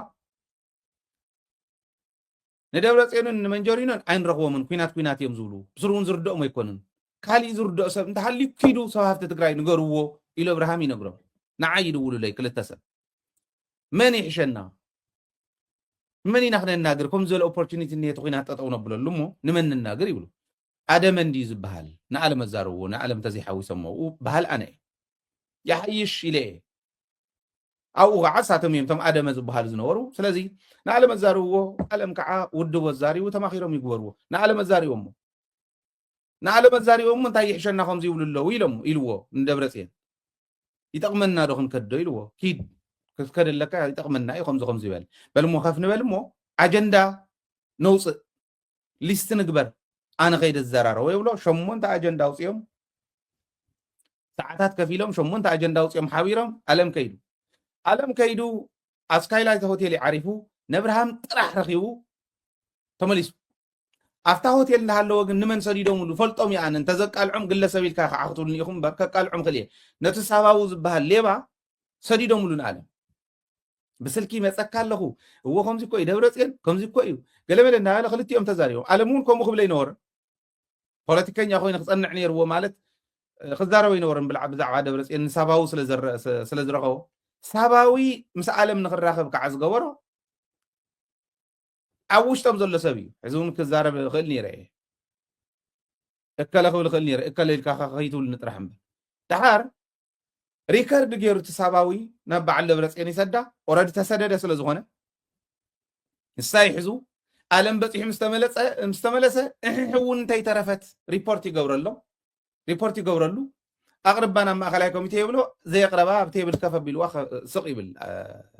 ንደብረፅዮንን ንመንጀሪኖን ኣይንረኽቦምን ኩናት እዮም ዝብሉ ብስሩ እውን ዝርድኦም ኣይኮኑን ካሊእ ዝርድኦ ሰብ እንተሃልዩ ኪዱ ሰብ ሃፍቲ ትግራይ ንገርዎ ኢሉ ኣብርሃም ይነግሮም ንዓይ ይድውሉለይ ክልተ ሰብ መን ይሕሸና መን ኢና ክነናገር ከምዚ ዝበለ ኦፖርቹኒቲ እኒሄቲ ኩናት ጠጠው ነብለሉ እሞ ንመን ንናገር ይብሉ ኣደመ እንዲ ዝበሃል ንዓለም ኣዛረብዎ ንዓለም ተዘይሓዊሶሞ በሃል ኣነ እየ ያሕይሽ ኢለ እየ ኣብኡ ከዓ ሳቶም እዮም ቶም ኣደመ ዝበሃሉ ዝነበሩ ስለዚ ንዓለም ኣዛርብዎ ዓለም ከዓ ውድቦ ኣዛሪቡ ተማኺሮም ይግበርዎ ንዓለም ኣዛሪቦሞ ንዓለም ኣዛሪቦሞ እንታይ ይሕሸና ከምዚ ይብሉ ኣለዉ ኢልዎ ንደብረፅዮን ይጠቕመና ዶ ክንከዶ ኢልዎ ኪድ ክትከደለካ ይጠቕመና እዩ ከምዚ ይበል በልሞ ከፍ ንበል እሞ ኣጀንዳ ነውፅእ ሊስት ንግበር ኣነ ከይደ ዝዘራረቦ ይብሎ 8 ኣጀንዳ ኣውፅኦም ሰዓታት ከፍ ኢሎም 8 ኣጀንዳ ኣውፅኦም ሓቢሮም ዓለም ከይዱ ኣስካይላይት ሆቴል ይዓሪፉ ነብርሃም ጥራሕ ረኺቡ ተመሊሱ ኣብታ ሆቴል እንዳሃለወ ግን ንመን ሰዲዶምሉ ፈልጦም ይኣነ እንተዘቃልዖም ግለሰብ ኢልካ ከዓ ክትብሉን ኢኹም ከቃልዖም ክልየ ነቲ ሳባቡ ዝበሃል ሌባ ሰዲዶምሉ ንዓለም ብስልኪ መፀካ ኣለኹ እዎ ከምዚ እኮ እዩ ደብረፅዮን ከምዚ እኮ እዩ ገለመለ እንዳበለ ክልቲኦም ተዛሪቦም ዓለም እውን ከምኡ ክብለ ይነበረ ፖለቲከኛ ኮይኑ ክፀንዕ ነይርዎ ማለት ክዛረበ ይነበረን ብዛዕባ ደብረፅዮን ንሳባዊ ስለ ዝረኸቦ ሳባዊ ምስ ዓለም ንክራኸብ ከዓ ዝገበሮ ኣብ ውሽጦም ዘሎ ሰብ እዩ ሕዚ እውን ክዛረብ ክእል ነይረ እየ እከለ ክብል ክእል ነይረ እከለ ኢልካ ከይትብል ንጥራሕ እምበር ድሓር ሪከርድ ገይሩ እቲ ሳባዊ ናብ በዓል ደብረፅዮን ይሰዳ ኦረዲ ተሰደደ ስለ ዝኾነ ንሳይ ሒዙ ዓለም በፂሑ ምስ ተመለሰ እውን እንተይተረፈት ሪፖርት ይገብረሉ ኣቅርባና ማእኸላይ ኮሚቴ ይብሎ ዘየቅረባ ኣብ ቴብል ከፍ ኣቢልዋ ስቕ ይብል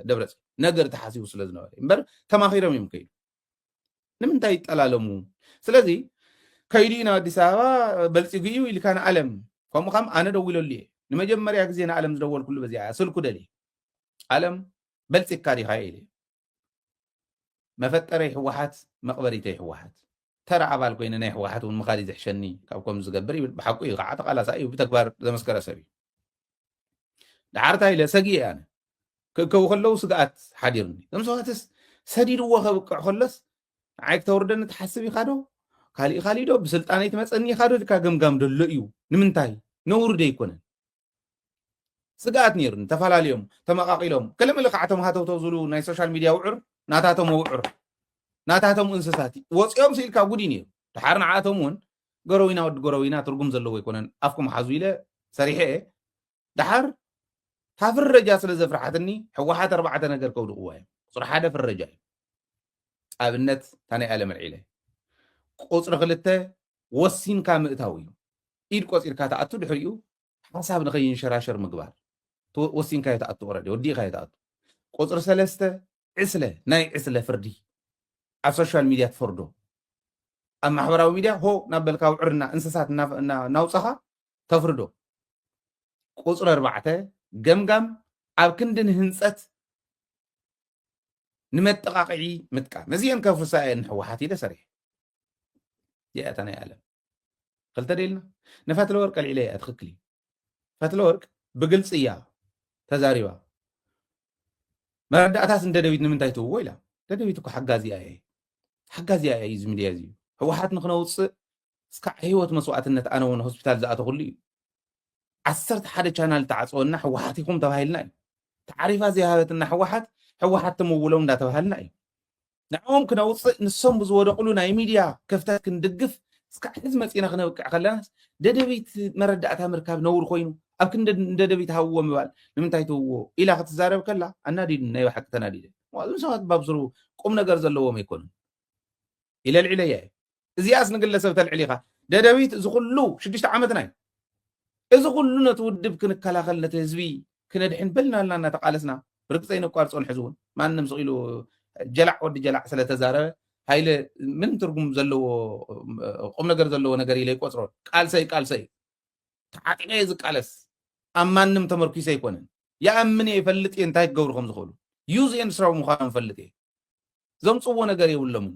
ደብረፅዮን ነገር ተሓሲቡ ስለ ዝነበረ እምበር ተማኺሮም እዮም ከይዱ ንምንታይ ይጠላለሙ ስለዚ ከይዲና አዲስ አበባ በልጽጉ እዩ ኢልካ ንዓለም ከምኡ ከም ኣነ ደውለሉ እየ ንመጀመርያ ግዜ ንዓለም ዝደወልኩሉ በዚያ ስልኩ ደሊ ዓለም በልጽግካ ዲኻ ኢለ መፈጠረይ ሕወሓት መቕበሪተይ ሕወሓት ተራ ኣባል ኮይነ ናይ ሕወሓት እውን ምኻድ ዝሕሸኒ ካብከም ዝገብር ይብል ብሓቁ እዩ ከዓ ተቃላሳ እዩ ብተግባር ዘመስከረ ሰብ እዩ ድሓርታ ኢለ ሰጊእ ኣነ ክእከቡ ከለዉ ስግኣት ሓዲርኒ እዞም ሰባትስ ሰዲድዎ ከብቅዕ ከሎስ ንዓይ ክተወርደኒ ትሓስብ ኢኻ ዶ ካሊእ ዶ ብስልጣነይ ትመፀኒ ኢኻ ዶ ኢልካ ገምጋም ደሎ እዩ ንምንታይ ነውርደ ኣይኮነን ስግኣት ነይሩኒ ተፈላለዮም ተመቃቂሎም ገለመለ ከዓ ተማሃተውተው ዝብሉ ናይ ሶሻል ሚድያ ውዕር ናታቶም ውዕር ናታቶም እንስሳት ወፂኦም ስኢልካ ጉዲ ነይሩ ድሓር ንዓቶም እውን ገረዊና ወዲ ገረዊና ትርጉም ዘለዎ ኣይኮነን ኣፍኩም ሓዙ ኢለ ሰሪሐ ድሓር ታ ፍረጃ ስለ ዘፍርሓትኒ ሕወሓት 4 ነገር ከውድቕዋ እዮም ቁፅሪ 1 ፍረጃ እዩ ኣብነት ታናይ ኣለም ልዒለ ቁፅሪ 2 ወሲንካ ምእታው እዩ ኢድ ቆፂርካ ተኣቱ ድሕሪኡ ሓሳብ ንኸይንሸራሸር ምግባር ወሲንካ የተኣቱ ወረዲ ወዲእካ የተኣቱ ቁፅሪ 3 ዕስለ ናይ ዕስለ ፍርዲ ኣብ ሶሻል ሚድያ ትፈርዶ ኣብ ማሕበራዊ ሚድያ ሆ ናብ በልካ ውዕርና እንስሳት ናውፀኻ ተፍርዶ ቁፅሪ 4 ገምጋም ኣብ ክንዲ ንህንፀት ንመጠቃቅዒ ምጥቃም እዚአን ከፍሳኤን ሕወሓት ኢለ ሰሪሕ እዚኣታ ናይ ዓለም ክልተ ደልና ንፈትለ ወርቅ ኣልዒለ እያ ትክክል እዩ ፈትለ ወርቅ ብግልፂ እያ ተዛሪባ መረዳእታስ እንደደቢት ንምንታይ ትውዎ ኢላ ደደቢት እኮ ሓጋዚያ እያ እዩ እዚ ሚድያ እዚ ሕወሓት ንክነውፅእ እስካዕ ህይወት መስዋዕትነት ኣነ እውን ሆስፒታል ዝኣተኩሉ እዩ 11 ቻናል ተዓፅወና ሕወሓት ይኹም ተባሂልና እዩ ተዓሪፋ ዘይሃበትና ሕወሓት ተመውሎም እንዳተባሃልና እዩ ንዕኦም ክነውፅእ ንሶም ብዝወደቕሉ ናይ ሚድያ ክፍተት ክንድግፍ እስካዕ ሕዚ መፂና ክነብቅዕ ከለና ደደቢት መረዳእታ ምርካብ ነውር ኮይኑ ኣብ ክንዲ ደደቢት ሃብዎ ምባል ንምንታይ ትውዎ ኢላ ክትዛረብ ከላ ኣናዲድ ናይ ባሓቂ ተናዲደ እዞም ሰባት ባብስሩ ቁም ነገር ዘለዎም ኣይኮኑን ኢለ ልዕለ እያ እዚኣስ ንግለሰብ ተልዕል ኢኻ ደደቢት እዚ ኩሉ 6 ዓመትና እዩ እዚ ኩሉ ነቲ ውድብ ክንከላኸል ነቲ ህዝቢ ክነድሕን በልናልና እናተቃለስና ብርግፀይ ነቋርፆን ሕዚ እውን ማንም ስኢሉ ጀላዕ ወዲ ጀላዕ ስለተዛረበ ሃይለ ምን ትርጉም ዘለዎ ቁም ነገር ዘለዎ ነገር ኢለ ይቆፅሮ ቃልሰይ ተዓጢቀ ዝቃለስ ኣብ ማንም ተመርኪሰ ኣይኮነን ይኣምን ይፈልጥ እንታይ ክገብሩ ከም ዝኽእሉ ዩዝ ኤንድ ስራው ምዃኖም ፈልጥ እየ ዘምፅዎ ነገር የብሎምን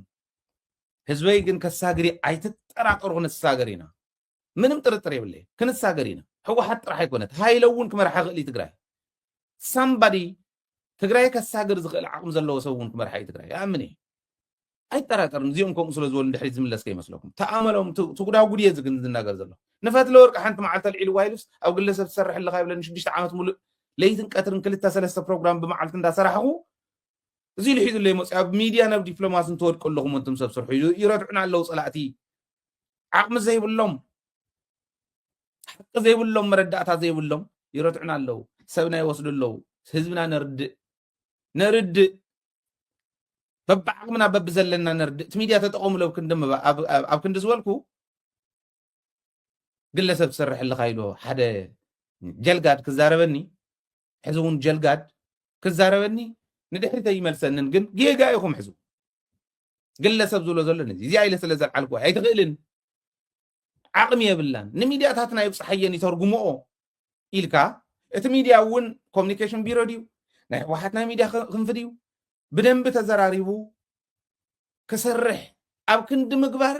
ህዝበይ ግን ከሳግሪ ኣይትጠራጠሩ ክንሳገር ኢና ምንም ጥርጥር የብለ ክንሳገር ኢና ሕወሓት ጥራሕ ኣይኮነት ሃይለ እውን ክመርሓ ክእል ትግራይ ሳምባዲ ትግራይ ከሳግር ዝኽእል ዓቕሚ ዘለዎ ሰብ እውን ክመርሓ ትግራይ ይኣምን እየ ኣይጠራጠርን እዚኦም ከምኡ ስለ ዝበሉ እንድሕሪት ዝምለስከ ይመስለኩም ተኣመሎም ትጉዳጉድ እየ ዝናገር ዘሎ ንፈትለ ወርቂ ሓንቲ መዓልቲ ኣልዒልዋ ኢሉስ ኣብ ግለሰብ ትሰርሕ ኣለካ ይብለኒ 6 ዓመት ሙሉእ ለይትን ቀትርን 2-3 ፕሮግራም ብመዓልቲ እንዳሰራሕኹ እዚ ልሒዙ ለይ መፅያ ኣብ ሚድያ ናብ ዲፕሎማሲ እንትወድቁ ኣለኹም እንቱም ሰብ ስርሑ ይረድዑና ኣለው ፀላእቲ ዓቕሚ ዘይብሎም ሓቂ ዘይብሎም መረዳእታ ዘይብሎም ይረድዑና ኣለው ሰብና ይወስዱ ኣለው ህዝብና ነርድእ በብዓቕምና በብዘለና ነርድእ እቲ ሚድያ ተጠቐሙለው ኣብ ክንዲ ዝበልኩ ግለሰብ ትሰርሕ ኣለካ ኢሉ ሓደ ጀልጋድ ክዛረበኒ ሕዚ እውን ጀልጋድ ክዛረበኒ ንድሕሪተ ይመልሰንን ግን ጌጋ ኢኹም ሕዙ ግለሰብ ዝብሎ ዘሎ እዚኣ ኢለ ስለ ዘልዓልኩ ኣይትኽእልን ዓቕሚ የብላን ንሚድያታትና ይብፅሓየን ይተርጉምኦ ኢልካ እቲ ሚድያ እውን ኮሚኒኬሽን ቢሮ ድዩ ናይ ሕወሓት ናይ ሚድያ ክንፊ ድዩ ብደንቢ ተዘራሪቡ ክሰርሕ ኣብ ክንዲ ምግባር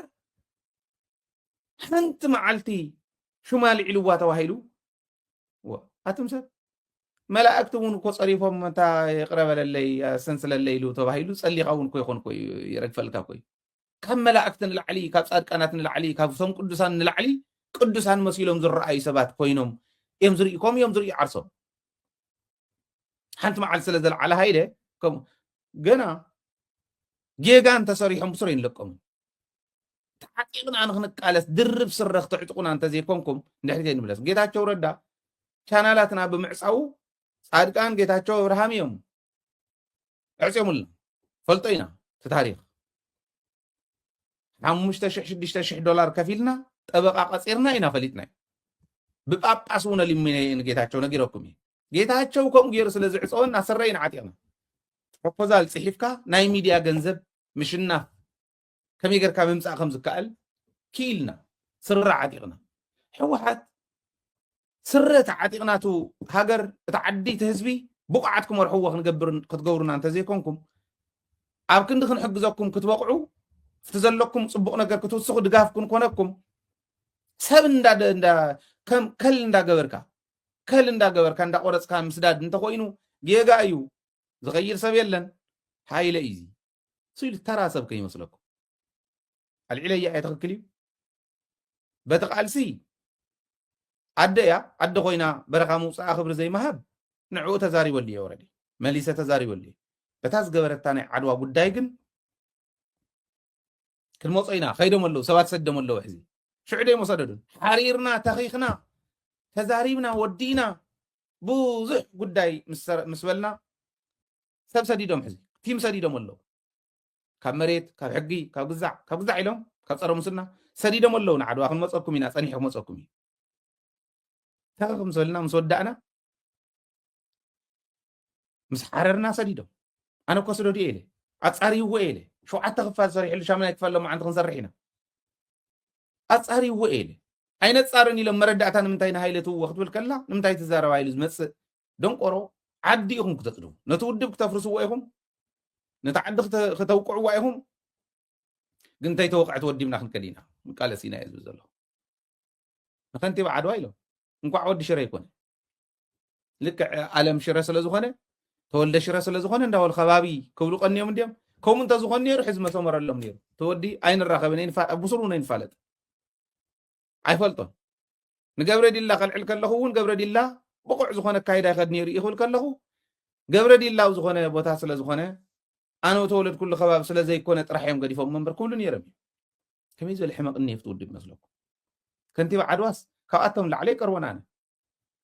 ሓንቲ መዓልቲ ሹማ ልዒልዋ ተባሂሉ ኣቱም ሰብ መላእክቲ እውን እኮ ፀሪፎም እታ የቅረበለለይ ሰንስለለይ ኢሉ ተባሂሉ ፀሊኻ እውን ኮ ይኮን ኮ ይረግፈልካ ኮ ካብ መላእክቲ ንላዕሊ ካብ ፃድቃናት ንላዕሊ ካብቶም ቅዱሳን ንላዕሊ ቅዱሳን መሲሎም ዝረኣዩ ሰባት ኮይኖም እዮም ዝርኢኮም እዮም ዝርኢ ዓርሶም ሓንቲ መዓልቲ ስለ ዘለዓለ ሃይለ ገና ጌጋን ተሰሪሖም ብስሮ ይንለቀሙ ተዓጢቕና ንክንቃለስ ድርብ ስረ ክትዕጥቁና እንተዘይኮንኩም እንድሕሪተ ንብለስ ጌታቸው ረዳ ቻናላትና ብምዕፃው ጻድቃን ጌታቸው አብርሃም እዮም ዕፅሙልና ፈልጦ ኢና እቲ ታሪክ 5,000-6,000 ዶላር ከፊልና ጠበቃ ቀፂርና ኢና ፈሊጥና ብጳጳስ እውን ሊሚነ ጌታቸው ነጊረኩም ጌታቸው ከምኡ ገይሩ ስለ ዝዕፀወና ስረይና ዓጢቕና ፕሮፖዛል ፅሒፍካ ናይ ሚድያ ገንዘብ ምሽናፍ كمي غير كم ممصا كم زكال كيلنا سر عتيقنا حوحات سرت عتيقناتو هاجر تعدي تهزبي بقعتكم ورحوه نقبر كتقورنا انت زيكمكم اب كند خنحجزكم كتوقعوا فتزلكم صبق ነገር ክትወስኹ ድጋፍኩም ኮነኩም ሰብ እንዳ ከም ከል እንዳገበርካ እንዳቆረፅካ ምስዳድ እንተኮይኑ ጌጋ እዩ ዝኸይር ሰብ የለን ሃይለ ኢዚ ስኢል ተራ ሰብ ከይመስለኩም አልዒለያ አይተክክል በተቃልሲ አደያ አደ ኮይና በረኻ ሙፃ ክብሪ ዘይማሃብ ንዕኡ ተዛሪበሉ ወረዲ መሊሰ ተዛሪበሉ በታዝ ገበረታ ናይ ዓድዋ ጉዳይ ግን كالموصينا خيدم الله سبات سدم الله وحزي شعدي مصددون حريرنا تخيخنا تزاريبنا ودينا بوزح قداي مسولنا سب سديدهم حزي تيم سديدهم الله كاب مريت كاب حقي كاب قزع لهم كاب صاروا مسلنا سديدهم الله نعدوا اخن مصابكم هنا صنيحكم مصابكم تاخم مسولنا مسودعنا مسحررنا سديدهم انا كسدو دي الي اتصاري هو الي شو عتا خفال صريح اللي شامنا يتفعل لهم عندكم صريحنا أتصاري هو إيه أين تصارني لما ردعتنا نمتاين هايلته وقت بالكلا نمتاين تزاروا هايلز مس دون قرو عديهم كتقدم نتودب كتفرسوا وياهم نتعدى ختوقعوا وياهم قنتي توقع تودي من أخن كلينا قال سينا يزوز الله نخنتي بعد وايلو نقع ودي شرا يكون لك عالم شرا سلازخانه تولد شرا سلازخانه نداو الخبابي كبلو قنيوم نديم كوم انت زخون نير حزمه سمر لهم نير تودي اين الرخبنين بصرون ينفلت አይፈልጦም ንገብረ ዲላ ቀልዕል ከለኹ እውን ገብረ ዲላ ብቁዕ ዝኾነ ካይዳ ይኸድ ነይሩ ይኽብል ከለኹ ገብረ ዲላ ኣብ ዝኾነ ቦታ ስለ ዝኾነ ኣነ ተወለድ ኩሉ ከባቢ ስለ ዘይኮነ ጥራሕ እዮም ገዲፎም መንበር ኩሉ ነይሮም ከመይ ዝበለ ሕመቕ እኒሀ ትውድብ መስለኩም ከንቲባ ዓድዋስ ካብኣቶም ላዕለ ይቀርቦና ኣነ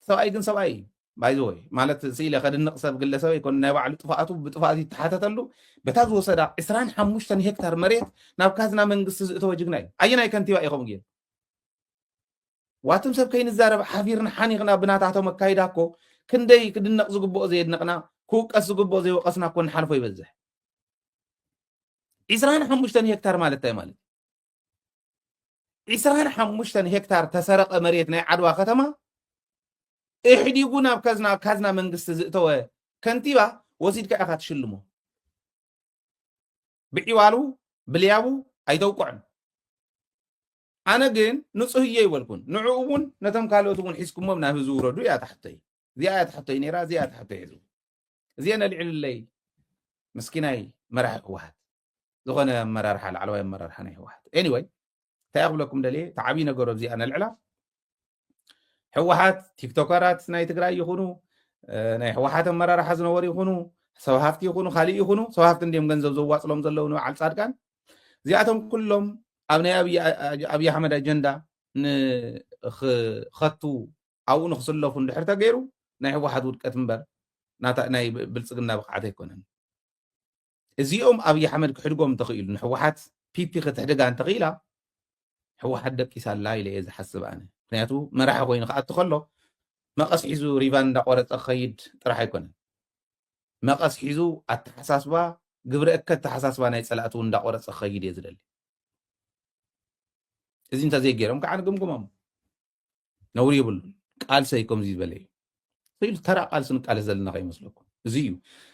ሰብኣይ ግን ሰብኣይ እዩ ባይዘወይ ማለት ስኢለ ከድንቕ ሰብ ግለሰብ ይኮን ናይ ባዕሉ ጥፋኣቱ ብጥፋኣት ይተሓተተሉ በታ ዝወሰዳ 25 ሄክታር መሬት ናብ ካዝና መንግስቲ ዝእተወ ጅግና እዩ ኣየናይ ከንቲባ ኢኹም ግን واتم سب كاين الزارب حافيرنا حانيغنا بناتاتو مكايداكو كندي كدنق زغبو زيدنقنا كوقس زغبو زي وقسنا كون حلفو يبزح 25 هكتار مالتاي مالت 25 هكتار تسرق مريت ناي عدوا ختمه احديغونا بكازنا منغست زئتو كنتيبا وزيد كاخا تشلمو بعيوالو بليابو ايتوقعن أنا جين نصهي يولكون نعوون نتم كالوتون حسكم مبنا في زورة دو يا تحتي زيادة تحتي نيرا زيادة تحتي يزو زينا العل اللي مسكيناي مرح واحد زغنا مرح على علوي مرح حني واحد anyway تأخذ لكم دليل تعبينا جرب زي أنا العلا حوحات تيك توكرات ناي تقرأ يخونو ناي حوحات مرح حزن وري يخونو سوهافت يخونو خالي يخونو سوهافت نديم جنزب زواج لهم زلونو على صادقان زياتهم كلهم أبناء أبي أحمد أجندة خطو أو نخسله فند حرتا غيره ناي واحد ود كتمبر ناي بلصقنا بقعته يكونن ازيوم أبي أحمد كحرقوم تخيل نحوحات بي خدغا ان تخيلا حوحات دكيسال لا إلى إذا حسب أنا نياتو ما راح وين خاط تخلو ما قص حيزو ريفان دا قرط أخيد راح يكون ما قص حيزو التحساسبا قبر أكد تحساسبا ناي صلاتو دا قرط أخيد يزدل إذا أنت زي غيرهم كأنا قمقمهم نوري يبل قال سيكم زي بلي سيل ترى قال سنك قال زلنا غير مسلكم زيو